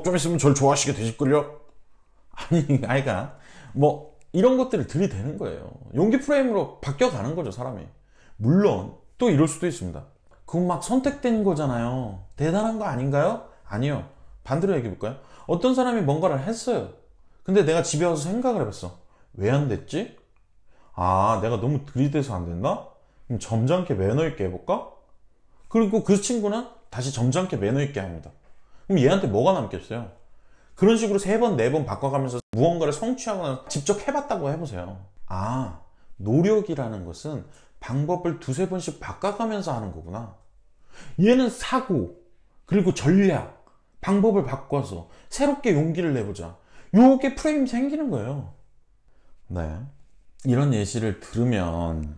좀 있으면 절 좋아하시게 되실걸요? 아이가 뭐 이런 것들을 들이대는 거예요. 용기 프레임으로 바뀌어가는 거죠, 사람이. 물론 또 이럴 수도 있습니다. 그건 막 선택된 거잖아요. 대단한 거 아닌가요? 아니요. 반대로 얘기해볼까요? 어떤 사람이 뭔가를 했어요. 근데 내가 집에 와서 생각을 해봤어. 왜 안 됐지? 내가 너무 들이대서 안 됐나? 그럼 점잖게 매너 있게 해볼까? 그리고 그 친구는 다시 점잖게 매너 있게 합니다. 그럼 얘한테 뭐가 남겠어요? 그런 식으로 세 번, 네 번 바꿔가면서 무언가를 성취하거나 직접 해봤다고 해보세요. 노력이라는 것은 방법을 두세 번씩 바꿔가면서 하는 거구나. 얘는 사고, 그리고 전략, 방법을 바꿔서 새롭게 용기를 내보자. 요게 프레임 생기는 거예요. 네. 이런 예시를 들으면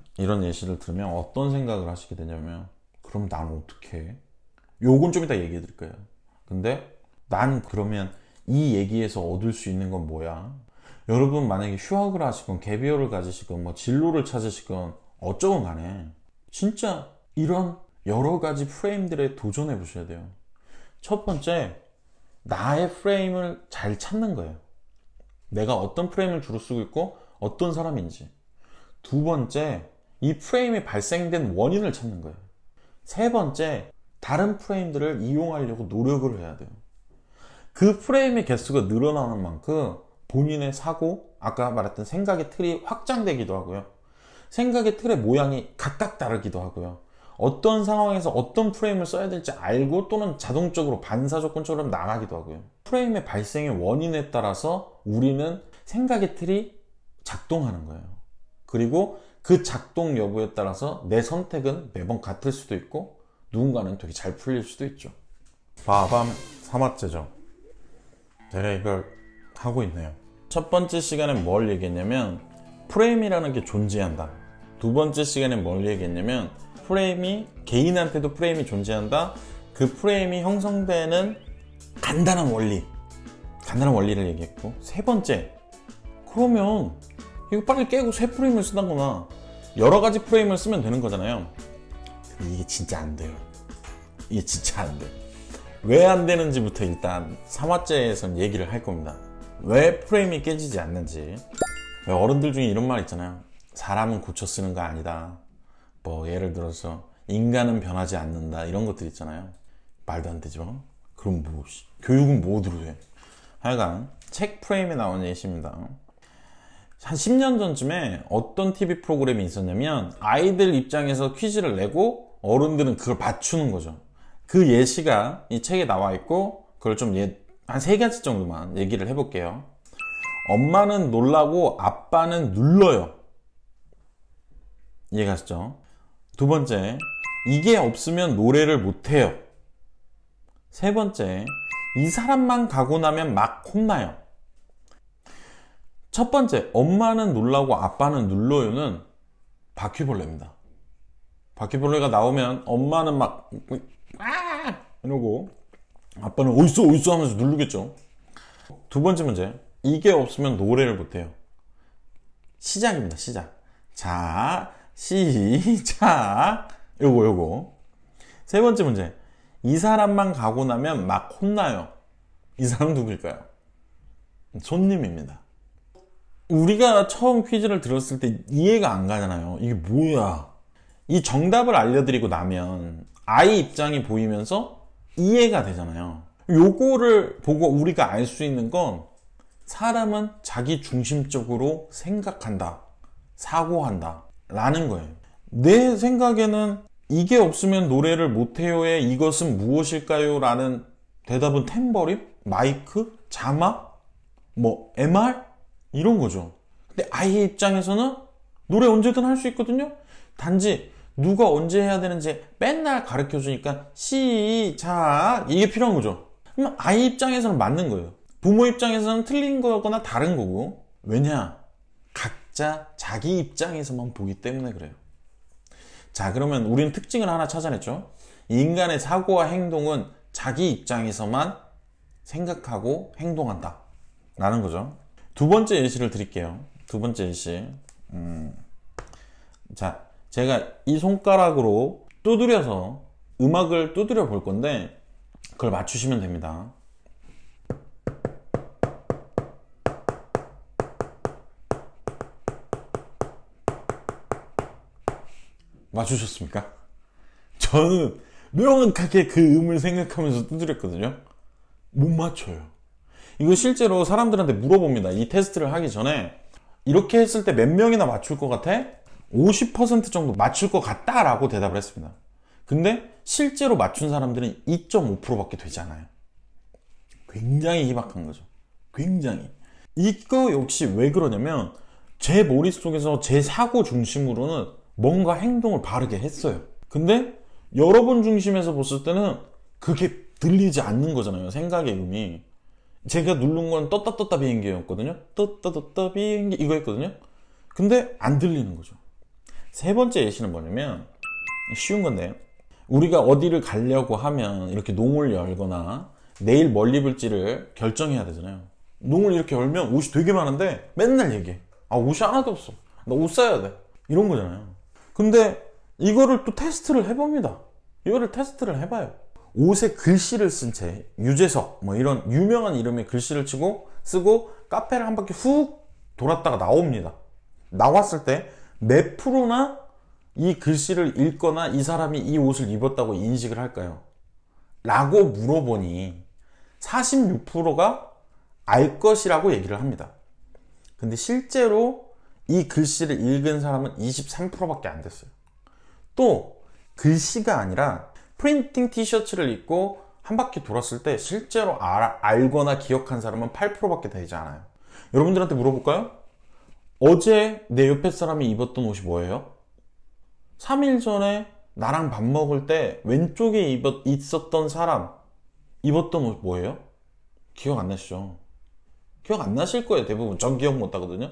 어떤 생각을 하시게 되냐면, 그럼 난 어떻게 해? 요건 좀 이따 얘기해 드릴 거예요. 근데 난 그러면 이 얘기에서 얻을 수 있는 건 뭐야? 여러분 만약에 휴학을 하시건 갭이어를 가지시건 뭐 진로를 찾으시건 어쩌건 간에 진짜 이런 여러 가지 프레임들에 도전해 보셔야 돼요. 첫 번째, 나의 프레임을 잘 찾는 거예요. 내가 어떤 프레임을 주로 쓰고 있고 어떤 사람인지. 두 번째, 이 프레임이 발생된 원인을 찾는 거예요. 세 번째, 다른 프레임들을 이용하려고 노력을 해야 돼요. 그 프레임의 개수가 늘어나는 만큼 본인의 사고, 아까 말했던 생각의 틀이 확장되기도 하고요. 생각의 틀의 모양이 각각 다르기도 하고요. 어떤 상황에서 어떤 프레임을 써야 될지 알고 또는 자동적으로 반사조건처럼 나가기도 하고요. 프레임의 발생의 원인에 따라서 우리는 생각의 틀이 작동하는 거예요. 그리고 그 작동 여부에 따라서 내 선택은 매번 같을 수도 있고 누군가는 되게 잘 풀릴 수도 있죠. 바밤 3화째죠. 제가 이걸 하고 있네요. 첫 번째 시간에 뭘 얘기했냐면 프레임이라는 게 존재한다. 두 번째 시간에 뭘 얘기했냐면 프레임이, 개인한테도 프레임이 존재한다. 그 프레임이 형성되는 간단한 원리를 얘기했고, 세 번째, 그러면 이거 빨리 깨고 새 프레임을 쓰다거나 여러 가지 프레임을 쓰면 되는 거잖아요. 근데 이게 진짜 안 돼요. 이게 진짜 안 돼. 왜 안 되는지부터 일단 3화째에선 얘기를 할 겁니다. 왜 프레임이 깨지지 않는지. 어른들 중에 이런 말 있잖아요. 사람은 고쳐 쓰는 거 아니다. 뭐 예를 들어서 인간은 변하지 않는다, 이런 것들 있잖아요. 말도 안 되죠. 그럼 뭐 교육은 뭐로 해? 하여간 책 프레임에 나온 예시입니다. 한 10년 전쯤에 어떤 TV 프로그램이 있었냐면 아이들 입장에서 퀴즈를 내고 어른들은 그걸 맞추는 거죠. 그 예시가 이 책에 나와 있고, 그걸 좀 한 3가지 정도만 얘기를 해볼게요. 엄마는 놀라고 아빠는 눌러요. 이해가시죠? 두 번째, 이게 없으면 노래를 못해요. 세 번째, 이 사람만 가고 나면 막 혼나요. 첫 번째, 엄마는 놀라고 아빠는 눌러요는 바퀴벌레입니다. 바퀴벌레가 나오면 엄마는 막 이러고 아빠는 어딨어 하면서 누르겠죠. 두 번째 문제, 이게 없으면 노래를 못해요. 시작입니다. 시작. 자, 시작. 요거. 세 번째 문제, 이 사람만 가고 나면 막 혼나요. 이 사람 누구일까요? 손님입니다. 우리가 처음 퀴즈를 들었을 때 이해가 안 가잖아요. 이게 뭐야? 이 정답을 알려드리고 나면 아이 입장이 보이면서 이해가 되잖아요. 요거를 보고 우리가 알 수 있는 건 사람은 자기 중심적으로 생각한다, 사고한다 라는 거예요. 내 생각에는 이게 없으면 노래를 못해요의 이것은 무엇일까요? 라는 대답은 탬버린, 마이크, 자막, 뭐 MR? 이런 거죠. 근데 아이의 입장에서는 노래 언제든 할 수 있거든요. 단지 누가 언제 해야 되는지 맨날 가르쳐 주니까 시작, 이게 필요한 거죠. 그러면 아이 입장에서는 맞는 거예요. 부모 입장에서는 틀린 거거나 다른 거고. 왜냐? 각자 자기 입장에서만 보기 때문에 그래요. 자, 그러면 우리는 특징을 하나 찾아냈죠. 인간의 사고와 행동은 자기 입장에서만 생각하고 행동한다 라는 거죠. 두 번째 예시를 드릴게요. 두 번째 예시. 자, 제가 이 손가락으로 두드려서 음악을 두드려 볼 건데 그걸 맞추시면 됩니다. 맞추셨습니까? 저는 명확하게 그 음을 생각하면서 두드렸거든요. 못 맞춰요. 이거 실제로 사람들한테 물어봅니다. 이 테스트를 하기 전에 이렇게 했을 때 몇 명이나 맞출 것 같아? 50% 정도 맞출 것 같다 라고 대답을 했습니다. 근데 실제로 맞춘 사람들은 2.5%밖에 되지 않아요. 굉장히 희박한 거죠. 굉장히. 이거 역시 왜 그러냐면 제 머릿속에서 제 사고 중심으로는 뭔가 행동을 바르게 했어요. 근데 여러분 중심에서 봤을 때는 그게 들리지 않는 거잖아요. 생각의 음이. 제가 누른 건 떴다 비행기였거든요. 떴다 비행기 이거 했거든요. 근데 안 들리는 거죠. 세 번째 예시는 뭐냐면 쉬운 건데, 우리가 어디를 가려고 하면 이렇게 농을 열거나 내일 뭘 입을지를 결정해야 되잖아요. 농을 이렇게 열면 옷이 되게 많은데 맨날 얘기해. 아, 옷이 하나도 없어. 나 옷 사야 돼. 이런 거잖아요. 근데 이거를 또 테스트를 해봅니다. 이거를 테스트를 해봐요. 옷에 글씨를 쓴 채, 유재석 뭐 이런 유명한 이름의 글씨를 쓰고 카페를 한 바퀴 훅 돌았다가 나옵니다. 나왔을 때 몇 프로나 이 글씨를 읽거나 이 사람이 이 옷을 입었다고 인식을 할까요? 라고 물어보니 46%가 알 것이라고 얘기를 합니다. 근데 실제로 이 글씨를 읽은 사람은 23%밖에 안 됐어요. 또 글씨가 아니라 프린팅 티셔츠를 입고 한 바퀴 돌았을 때 실제로 알거나 기억한 사람은 8%밖에 되지 않아요. 여러분들한테 물어볼까요? 어제 내 옆에 사람이 입었던 옷이 뭐예요? 3일 전에 나랑 밥 먹을 때 왼쪽에 있었던 사람 입었던 옷 뭐예요? 기억 안 나시죠? 기억 안 나실 거예요. 대부분. 전 기억 못 하거든요.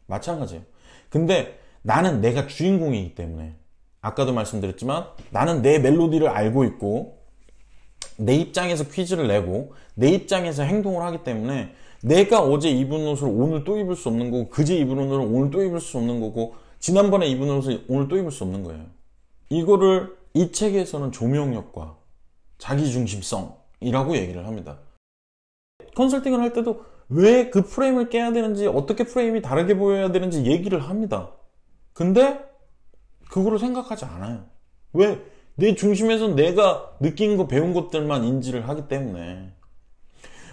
마찬가지예요. 근데 나는 내가 주인공이기 때문에, 아까도 말씀드렸지만 나는 내 멜로디를 알고 있고 내 입장에서 퀴즈를 내고 내 입장에서 행동을 하기 때문에 내가 어제 입은 옷을 오늘 또 입을 수 없는 거고, 그제 입은 옷을 오늘 또 입을 수 없는 거고, 지난번에 입은 옷을 오늘 또 입을 수 없는 거예요. 이거를 이 책에서는 조명력과 자기중심성이라고 얘기를 합니다. 컨설팅을 할 때도 왜 그 프레임을 깨야 되는지, 어떻게 프레임이 다르게 보여야 되는지 얘기를 합니다. 근데 그거를 생각하지 않아요. 왜? 내 중심에서 내가 느낀 거, 배운 것들만 인지를 하기 때문에.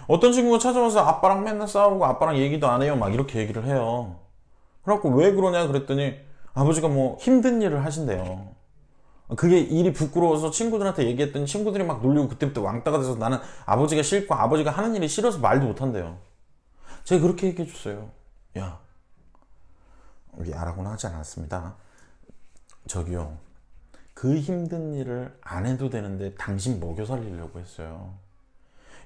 어떤 친구가 찾아와서 아빠랑 맨날 싸우고 아빠랑 얘기도 안 해요, 막 이렇게 얘기를 해요. 그래갖고 왜 그러냐 그랬더니 아버지가 뭐 힘든 일을 하신대요. 그게 일이 부끄러워서 친구들한테 얘기했더니 친구들이 막 놀리고 그때부터 왕따가 돼서 나는 아버지가 싫고 아버지가 하는 일이 싫어서 말도 못한대요. 제가 그렇게 얘기해 줬어요. 야, 야라고는 하지 않았습니다. 저기요, 그 힘든 일을 안 해도 되는데 당신 먹여 살리려고 했어요.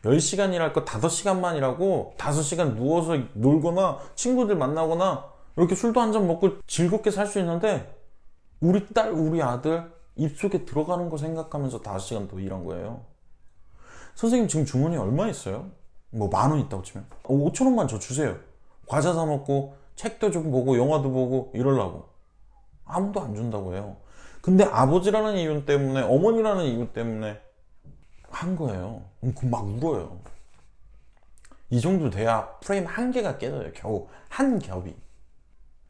10시간 일할 거 5시간만 일하고 5시간 누워서 놀거나 친구들 만나거나 이렇게 술도 한잔 먹고 즐겁게 살 수 있는데, 우리 딸, 우리 아들 입속에 들어가는 거 생각하면서 5시간 더 일한 거예요. 선생님 지금 주머니에 얼마 있어요? 뭐 10,000원 있다고 치면 5,000원만 저 주세요. 과자 사 먹고 책도 좀 보고 영화도 보고 이러려고. 아무도 안 준다고 해요. 근데 아버지라는 이유 때문에, 어머니라는 이유 때문에 한 거예요. 그럼 막 울어요. 이 정도 돼야 프레임 한 개가 깨져요. 겨우 한 겹이.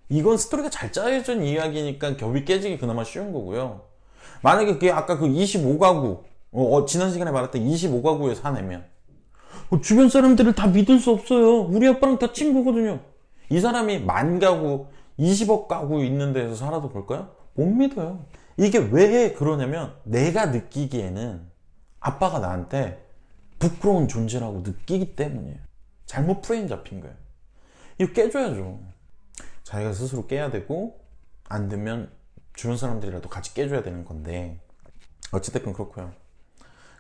이건 스토리가 잘 짜여진 이야기니까 겹이 깨지기 그나마 쉬운 거고요. 만약에 그게 아까 그 25가구, 지난 시간에 말했던 25가구에 사내면 주변 사람들을 다 믿을 수 없어요. 우리 아빠랑 다 친구거든요. 이 사람이 10,000가구, 20억 가구 있는 데서 살아도 그럴까요? 못 믿어요. 이게 왜 그러냐면 내가 느끼기에는 아빠가 나한테 부끄러운 존재라고 느끼기 때문이에요. 잘못 프레임 잡힌 거예요. 이거 깨줘야죠. 자기가 스스로 깨야 되고, 안 되면 주변 사람들이라도 같이 깨줘야 되는 건데, 어찌됐건 그렇고요.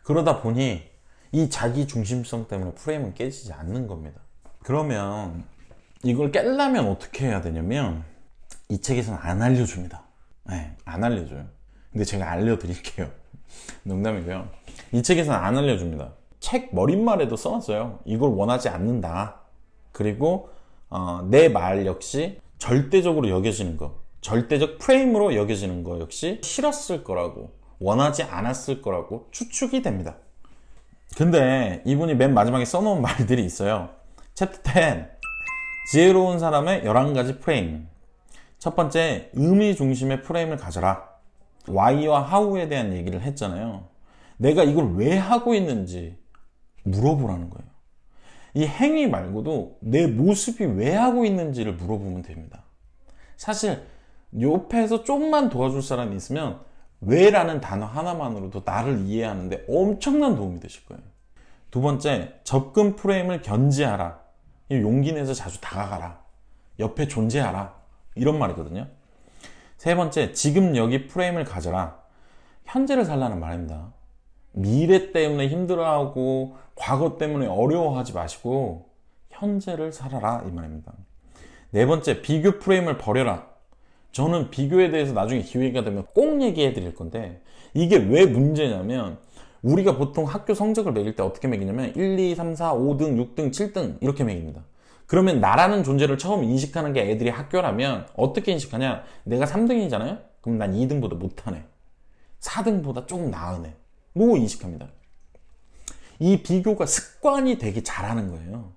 그러다 보니 이 자기 중심성 때문에 프레임은 깨지지 않는 겁니다. 그러면 이걸 깨려면 어떻게 해야 되냐면, 이 책에서는 안 알려줍니다. 네, 안 알려줘요. 근데 제가 알려드릴게요. 농담이고요. 이 책에서는 안 알려줍니다. 책 머릿말에도 써놨어요. 이걸 원하지 않는다. 그리고 내 말 역시 절대적으로 여겨지는 거, 절대적 프레임으로 여겨지는 거 역시 싫었을 거라고, 원하지 않았을 거라고 추측이 됩니다. 근데 이분이 맨 마지막에 써놓은 말들이 있어요. 챕터 10, 지혜로운 사람의 11가지 프레임. 첫 번째, 의미 중심의 프레임을 가져라. Why와 How에 대한 얘기를 했잖아요. 내가 이걸 왜 하고 있는지 물어보라는 거예요. 이 행위 말고도 내 모습이 왜 하고 있는지를 물어보면 됩니다. 사실 옆에서 조금만 도와줄 사람이 있으면 왜라는 단어 하나만으로도 나를 이해하는데 엄청난 도움이 되실 거예요. 두 번째, 접근 프레임을 견지하라. 용기 내서 자주 다가가라. 옆에 존재하라. 이런 말이거든요. 세 번째, 지금 여기 프레임을 가져라. 현재를 살라는 말입니다. 미래 때문에 힘들어하고 과거 때문에 어려워하지 마시고 현재를 살아라, 이 말입니다. 네 번째, 비교 프레임을 버려라. 저는 비교에 대해서 나중에 기회가 되면 꼭 얘기해 드릴 건데, 이게 왜 문제냐면, 우리가 보통 학교 성적을 매길 때 어떻게 매기냐면 1, 2, 3, 4, 5등, 6등, 7등 이렇게 매깁니다. 그러면 나라는 존재를 처음 인식하는 게 애들이 학교라면 어떻게 인식하냐? 내가 3등이잖아요? 그럼 난 2등보다 못하네, 4등보다 조금 나으네, 뭐 인식합니다. 이 비교가 습관이 되게 잘하는 거예요.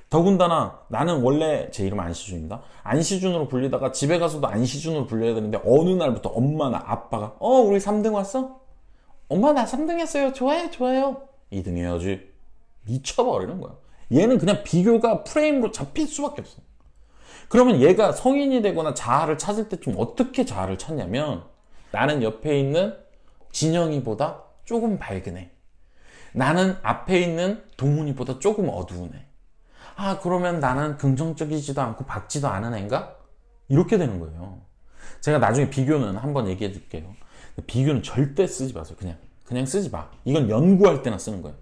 더군다나 나는 원래 제 이름 안시준입니다. 안시준으로 불리다가 집에 가서도 안시준으로 불려야 되는데, 어느 날부터 엄마나 아빠가 우리 3등 왔어? 엄마 나 3등 했어요. 좋아요 좋아요. 2등 해야지. 미쳐버리는 거야. 얘는 그냥 비교가 프레임으로 잡힐 수밖에 없어. 그러면 얘가 성인이 되거나 자아를 찾을 때 좀 어떻게 자아를 찾냐면, 나는 옆에 있는 진영이보다 조금 밝은 애, 나는 앞에 있는 동훈이보다 조금 어두운 애. 그러면 나는 긍정적이지도 않고 밝지도 않은 애인가? 이렇게 되는 거예요. 제가 나중에 비교는 한번 얘기해 줄게요. 비교는 절대 쓰지 마세요. 그냥 쓰지 마. 이건 연구할 때나 쓰는 거예요.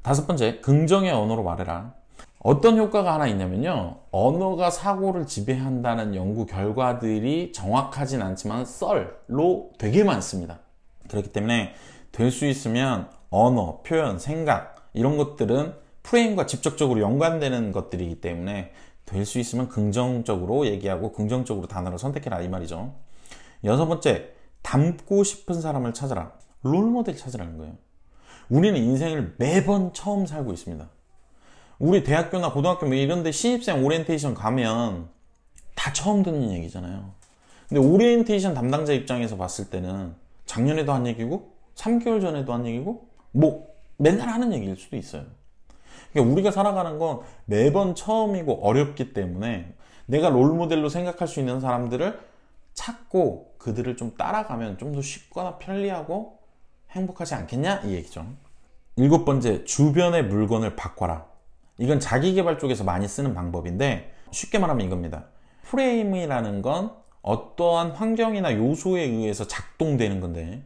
다섯 번째, 긍정의 언어로 말해라. 어떤 효과가 하나 있냐면요, 언어가 사고를 지배한다는 연구 결과들이 정확하진 않지만 썰로 되게 많습니다. 그렇기 때문에 될 수 있으면 언어, 표현, 생각 이런 것들은 프레임과 직접적으로 연관되는 것들이기 때문에 될 수 있으면 긍정적으로 얘기하고 긍정적으로 단어를 선택해라 이 말이죠. 여섯 번째, 닮고 싶은 사람을 찾아라. 롤모델 찾으라는 거예요. 우리는 인생을 매번 처음 살고 있습니다. 우리 대학교나 고등학교 뭐 이런 데 신입생 오리엔테이션 가면 다 처음 듣는 얘기잖아요. 근데 오리엔테이션 담당자 입장에서 봤을 때는 작년에도 한 얘기고 3개월 전에도 한 얘기고 뭐 맨날 하는 얘기일 수도 있어요. 그러니까 우리가 살아가는 건 매번 처음이고 어렵기 때문에 내가 롤모델로 생각할 수 있는 사람들을 찾고 그들을 좀 따라가면 좀 더 쉽거나 편리하고 행복하지 않겠냐 이 얘기죠. 일곱 번째, 주변의 물건을 바꿔라. 이건 자기계발 쪽에서 많이 쓰는 방법인데 쉽게 말하면 이겁니다. 프레임이라는 건 어떠한 환경이나 요소에 의해서 작동되는 건데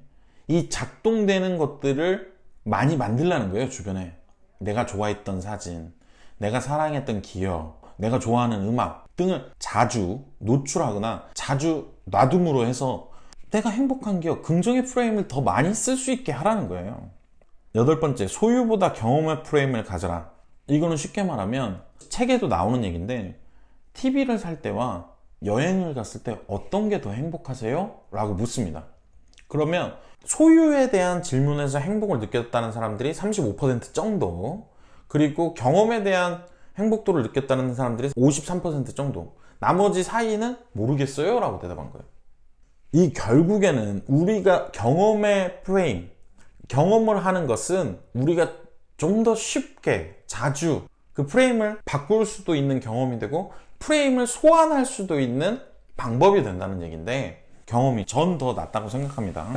이 작동되는 것들을 많이 만들라는 거예요. 주변에 내가 좋아했던 사진, 내가 사랑했던 기억, 내가 좋아하는 음악 등을 자주 노출하거나 자주 놔둠으로 해서 내가 행복한 기억, 긍정의 프레임을 더 많이 쓸 수 있게 하라는 거예요. 여덟 번째, 소유보다 경험의 프레임을 가져라. 이거는 쉽게 말하면 책에도 나오는 얘기인데 TV를 살 때와 여행을 갔을 때 어떤 게 더 행복하세요? 라고 묻습니다. 그러면 소유에 대한 질문에서 행복을 느꼈다는 사람들이 35% 정도, 그리고 경험에 대한 행복도를 느꼈다는 사람들이 53% 정도, 나머지 사이는 모르겠어요 라고 대답한 거예요. 이 결국에는 우리가 경험의 프레임, 경험을 하는 것은 우리가 좀 더 쉽게 자주 그 프레임을 바꿀 수도 있는 경험이 되고 프레임을 소환할 수도 있는 방법이 된다는 얘기인데 경험이 전 더 낫다고 생각합니다.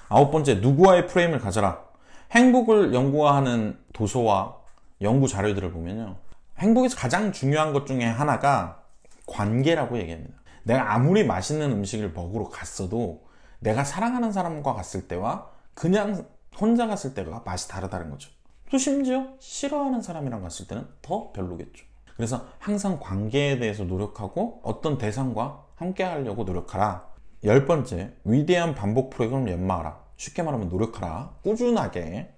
아홉 번째, 누구와의 프레임을 가져라. 행복을 연구하는 도서와 연구 자료들을 보면요, 행복에서 가장 중요한 것 중에 하나가 관계라고 얘기합니다. 내가 아무리 맛있는 음식을 먹으러 갔어도 내가 사랑하는 사람과 갔을 때와 그냥 혼자 갔을 때가 맛이 다르다는 거죠. 또 심지어 싫어하는 사람이랑 갔을 때는 더 별로겠죠. 그래서 항상 관계에 대해서 노력하고 어떤 대상과 함께 하려고 노력하라. 열 번째, 위대한 반복 프로그램을 연마하라. 쉽게 말하면 노력하라. 꾸준하게.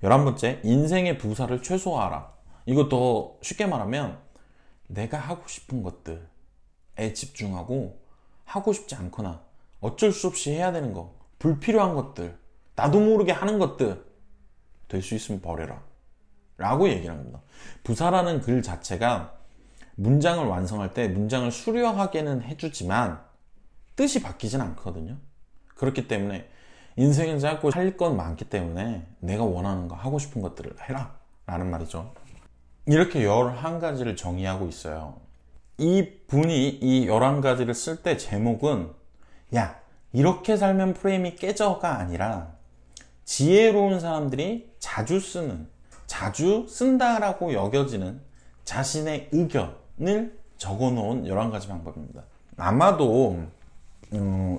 11번째, 인생의 부사를 최소화하라. 이것도 쉽게 말하면 내가 하고 싶은 것들에 집중하고 하고 싶지 않거나 어쩔 수 없이 해야 되는 거, 불필요한 것들, 나도 모르게 하는 것들 될 수 있으면 버려라 라고 얘기를 합니다. 부사라는 글 자체가 문장을 완성할 때 문장을 수려하게는 해주지만 뜻이 바뀌진 않거든요. 그렇기 때문에 인생은 짧고 할 건 많기 때문에 내가 원하는 거, 하고 싶은 것들을 해라 라는 말이죠. 이렇게 11가지를 정의하고 있어요. 이 분이 이 11가지를 쓸 때 제목은 야, 이렇게 살면 프레임이 깨져가 아니라 지혜로운 사람들이 자주 쓰는, 자주 쓴다라고 여겨지는 자신의 의견을 적어놓은 11가지 방법입니다. 아마도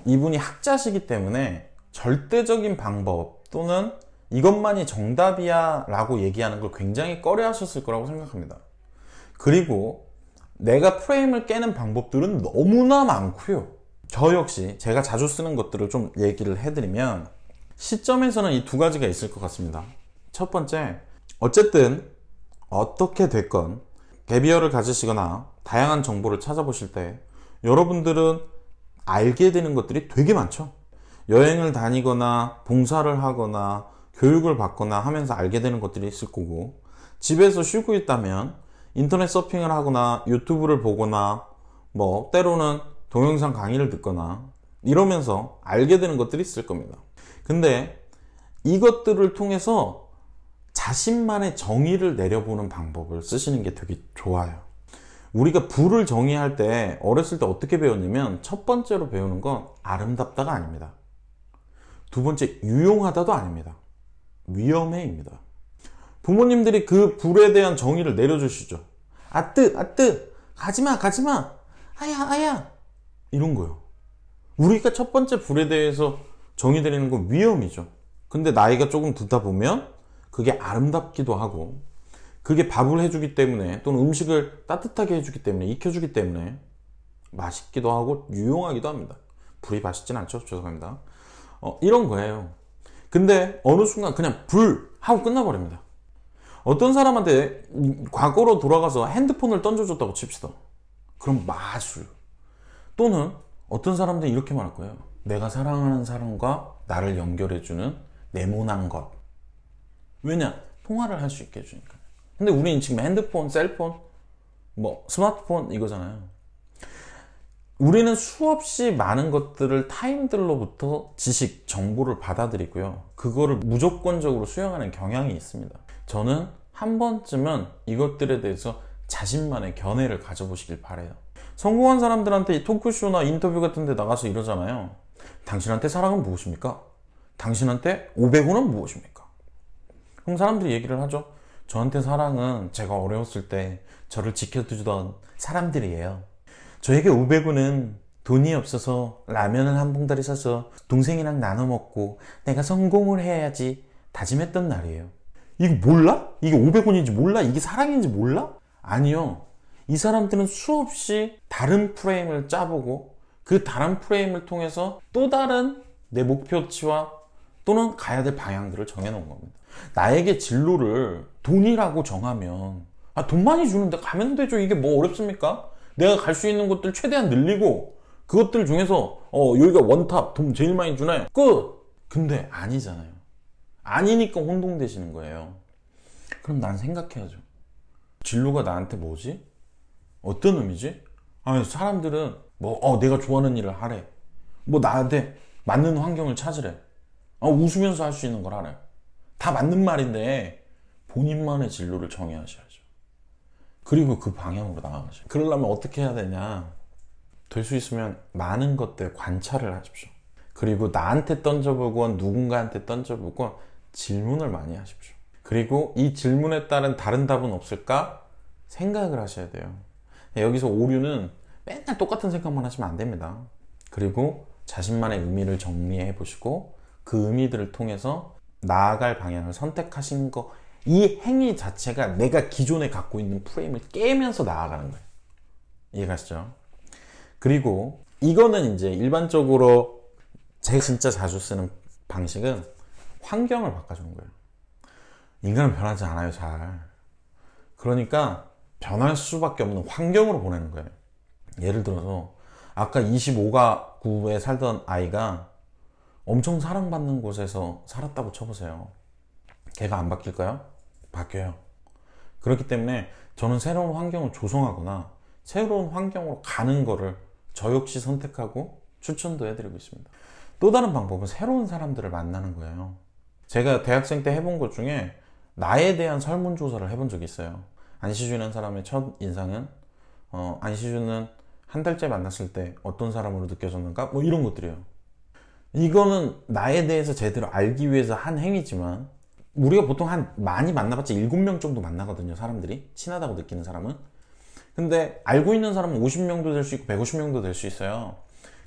이분이 학자시기 때문에 절대적인 방법 또는 이것만이 정답이야 라고 얘기하는 걸 굉장히 꺼려 하셨을 거라고 생각합니다. 그리고 내가 프레임을 깨는 방법들은 너무나 많고요. 저 역시 제가 자주 쓰는 것들을 좀 얘기를 해드리면 시점에서는 이 2가지가 있을 것 같습니다. 첫 번째, 어쨌든 어떻게 됐건 갭이어를 가지시거나 다양한 정보를 찾아보실 때 여러분들은 알게 되는 것들이 되게 많죠. 여행을 다니거나 봉사를 하거나 교육을 받거나 하면서 알게 되는 것들이 있을 거고, 집에서 쉬고 있다면 인터넷 서핑을 하거나 유튜브를 보거나 뭐 때로는 동영상 강의를 듣거나 이러면서 알게 되는 것들이 있을 겁니다. 근데 이것들을 통해서 자신만의 정의를 내려보는 방법을 쓰시는 게 되게 좋아요. 우리가 부를 정의할 때 어렸을 때 어떻게 배웠냐면 첫 번째로 배우는 건 아름답다가 아닙니다. 두 번째, 유용하다도 아닙니다. 위험해입니다. 부모님들이 그 불에 대한 정의를 내려주시죠. 아뜨 가지마 아야 이런 거요. 우리가 첫 번째 불에 대해서 정의 드리는 건 위험이죠. 근데 나이가 조금 듣다 보면 그게 아름답기도 하고, 그게 밥을 해주기 때문에 또는 음식을 따뜻하게 해주기 때문에 익혀주기 때문에 맛있기도 하고 유용하기도 합니다. 불이 맛있진 않죠. 죄송합니다. 이런 거예요. 근데 어느 순간 그냥 불 하고 끝나버립니다. 어떤 사람한테 과거로 돌아가서 핸드폰을 던져줬다고 칩시다. 그럼 마술. 또는 어떤 사람들은 이렇게 말할 거예요. 내가 사랑하는 사람과 나를 연결해주는 네모난 것. 왜냐? 통화를 할 수 있게 해주니까. 근데 우리는 지금 핸드폰, 셀폰, 뭐 스마트폰 이거잖아요. 우리는 수없이 많은 것들을 타인들로부터 지식, 정보를 받아들이고요. 그거를 무조건적으로 수용하는 경향이 있습니다. 저는 한 번쯤은 이것들에 대해서 자신만의 견해를 가져보시길 바래요. 성공한 사람들한테 이 토크쇼나 인터뷰 같은 데 나가서 이러잖아요. 당신한테 사랑은 무엇입니까? 당신한테 500원은 무엇입니까? 그럼 사람들이 얘기를 하죠. 저한테 사랑은 제가 어려웠을 때 저를 지켜주던 사람들이에요. 저에게 500원은 돈이 없어서 라면을 한 봉다리 사서 동생이랑 나눠 먹고 내가 성공을 해야지 다짐했던 날이에요. 이거 몰라? 이게 500원인지 몰라? 이게 사랑인지 몰라? 아니요. 이 사람들은 수없이 다른 프레임을 짜보고 그 다른 프레임을 통해서 또 다른 내 목표치와 또는 가야 될 방향들을 정해놓은 겁니다. 나에게 진로를 돈이라고 정하면 돈 많이 주는데 가면 되죠. 이게 뭐 어렵습니까? 내가 갈 수 있는 곳들 최대한 늘리고 그것들 중에서 여기가 원탑 돈 제일 많이 주네 끝! 근데 아니잖아요. 아니니까 혼동되시는 거예요. 그럼 난 생각해야죠. 진로가 나한테 뭐지? 어떤 의미지? 사람들은 내가 좋아하는 일을 하래. 나한테 맞는 환경을 찾으래. 웃으면서 할 수 있는 걸 하래. 다 맞는 말인데 본인만의 진로를 정해하셔야죠. 그리고 그 방향으로 나아가셔요. 그러려면 어떻게 해야 되냐? 될 수 있으면 많은 것들 관찰을 하십시오. 그리고 나한테 던져보건 누군가한테 던져보건 질문을 많이 하십시오. 그리고 이 질문에 따른 다른 답은 없을까? 생각을 하셔야 돼요. 여기서 오류는 맨날 똑같은 생각만 하시면 안 됩니다. 그리고 자신만의 의미를 정리해 보시고 그 의미들을 통해서 나아갈 방향을 선택하신 거, 이 행위 자체가 내가 기존에 갖고 있는 프레임을 깨면서 나아가는 거예요. 이해가시죠? 그리고 이거는 이제 일반적으로 제가 진짜 자주 쓰는 방식은 환경을 바꿔주는 거예요. 인간은 변하지 않아요, 잘. 그러니까 변할 수밖에 없는 환경으로 보내는 거예요. 예를 들어서 아까 25가구에 살던 아이가 엄청 사랑받는 곳에서 살았다고 쳐보세요. 걔가 안 바뀔까요? 바뀌어요. 그렇기 때문에 저는 새로운 환경을 조성하거나 새로운 환경으로 가는 거를 저 역시 선택하고 추천도 해드리고 있습니다. 또 다른 방법은 새로운 사람들을 만나는 거예요. 제가 대학생 때 해본 것 중에 나에 대한 설문조사를 해본 적이 있어요. 안시준이라는 사람의 첫 인상은 안시준은 한 달째 만났을 때 어떤 사람으로 느껴졌는가? 이런 것들이에요. 이거는 나에 대해서 제대로 알기 위해서 한 행위지만 우리가 보통 많이 만나봤자 7명 정도 만나거든요. 사람들이 친하다고 느끼는 사람은. 근데 알고 있는 사람은 50명도 될 수 있고 150명도 될 수 있어요.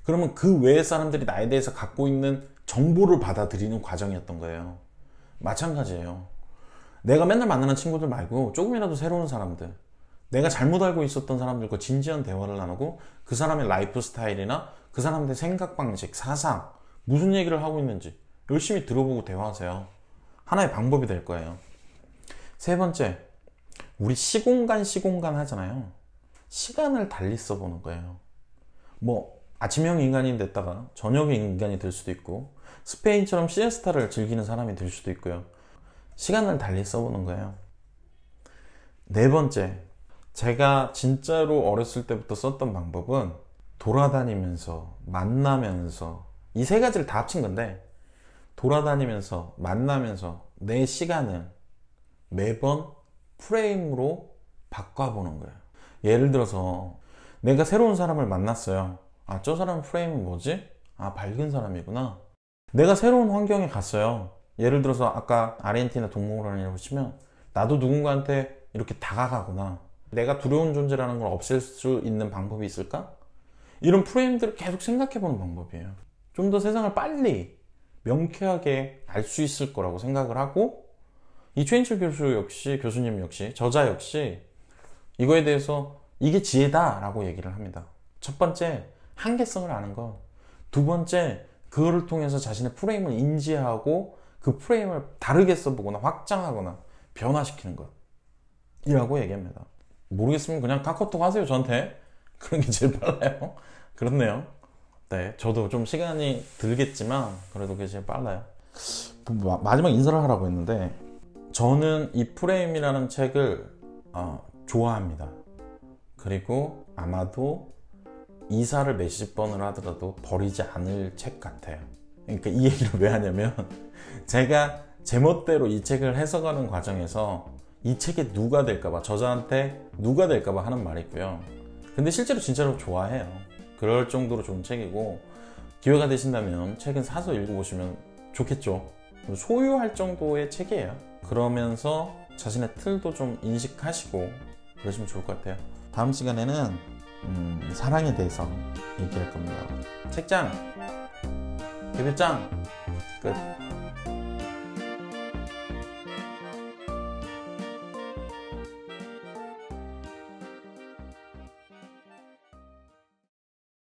그러면 그 외의 사람들이 나에 대해서 갖고 있는 정보를 받아들이는 과정이었던 거예요. 마찬가지예요. 내가 맨날 만나는 친구들 말고 조금이라도 새로운 사람들, 내가 잘못 알고 있었던 사람들과 진지한 대화를 나누고 그 사람의 라이프 스타일이나 그 사람의 생각 방식, 사상, 무슨 얘기를 하고 있는지 열심히 들어보고 대화하세요. 하나의 방법이 될 거예요. 세 번째, 우리 시공간 하잖아요. 시간을 달리 써보는 거예요. 아침형 인간이 됐다가 저녁형 인간이 될 수도 있고 스페인처럼 시에스타를 즐기는 사람이 될 수도 있고요. 시간을 달리 써보는 거예요. 네 번째, 제가 진짜로 어렸을 때부터 썼던 방법은 돌아다니면서 만나면서 이 세 가지를 다 합친 건데 돌아다니면서 만나면서 내 시간을 매번 프레임으로 바꿔보는 거예요. 예를 들어서 내가 새로운 사람을 만났어요. 저 사람 프레임은 뭐지? 밝은 사람이구나. 내가 새로운 환경에 갔어요. 예를 들어서 아까 아르헨티나 동물원이라고 치면 나도 누군가한테 이렇게 다가가구나. 내가 두려운 존재라는 걸 없앨 수 있는 방법이 있을까? 이런 프레임들을 계속 생각해보는 방법이에요. 좀 더 세상을 빨리 명쾌하게 알 수 있을 거라고 생각을 하고 이최인철 교수님 역시 저자 역시 이거에 대해서 이게 지혜다 라고 얘기를 합니다. 첫 번째, 한계성을 아는 것. 두 번째, 그거를 통해서 자신의 프레임을 인지하고 그 프레임을 다르게 써보거나 확장하거나 변화시키는 것 이라고 얘기합니다. 모르겠으면 그냥 카카오톡 하세요. 저한테. 그런 게 제일 빨라요. 그렇네요. 네, 저도 좀 시간이 들겠지만 그래도 그게 제일 빨라요. 마지막 인사를 하라고 했는데, 저는 이 프레임이라는 책을 좋아합니다. 그리고 아마도 이사를 몇십 번을 하더라도 버리지 않을 책 같아요. 그러니까 이 얘기를 왜 하냐면, 제가 제멋대로 이 책을 해석하는 과정에서 이 책에 누가 될까봐, 저자한테 누가 될까봐 하는 말이 있고요. 근데 실제로 진짜로 좋아해요. 그럴 정도로 좋은 책이고, 기회가 되신다면 책은 사서 읽어보시면 좋겠죠. 소유할 정도의 책이에요. 그러면서 자신의 틀도 좀 인식하시고 그러시면 좋을 것 같아요. 다음 시간에는 사랑에 대해서 얘기할 겁니다. 책장, 개별장 끝.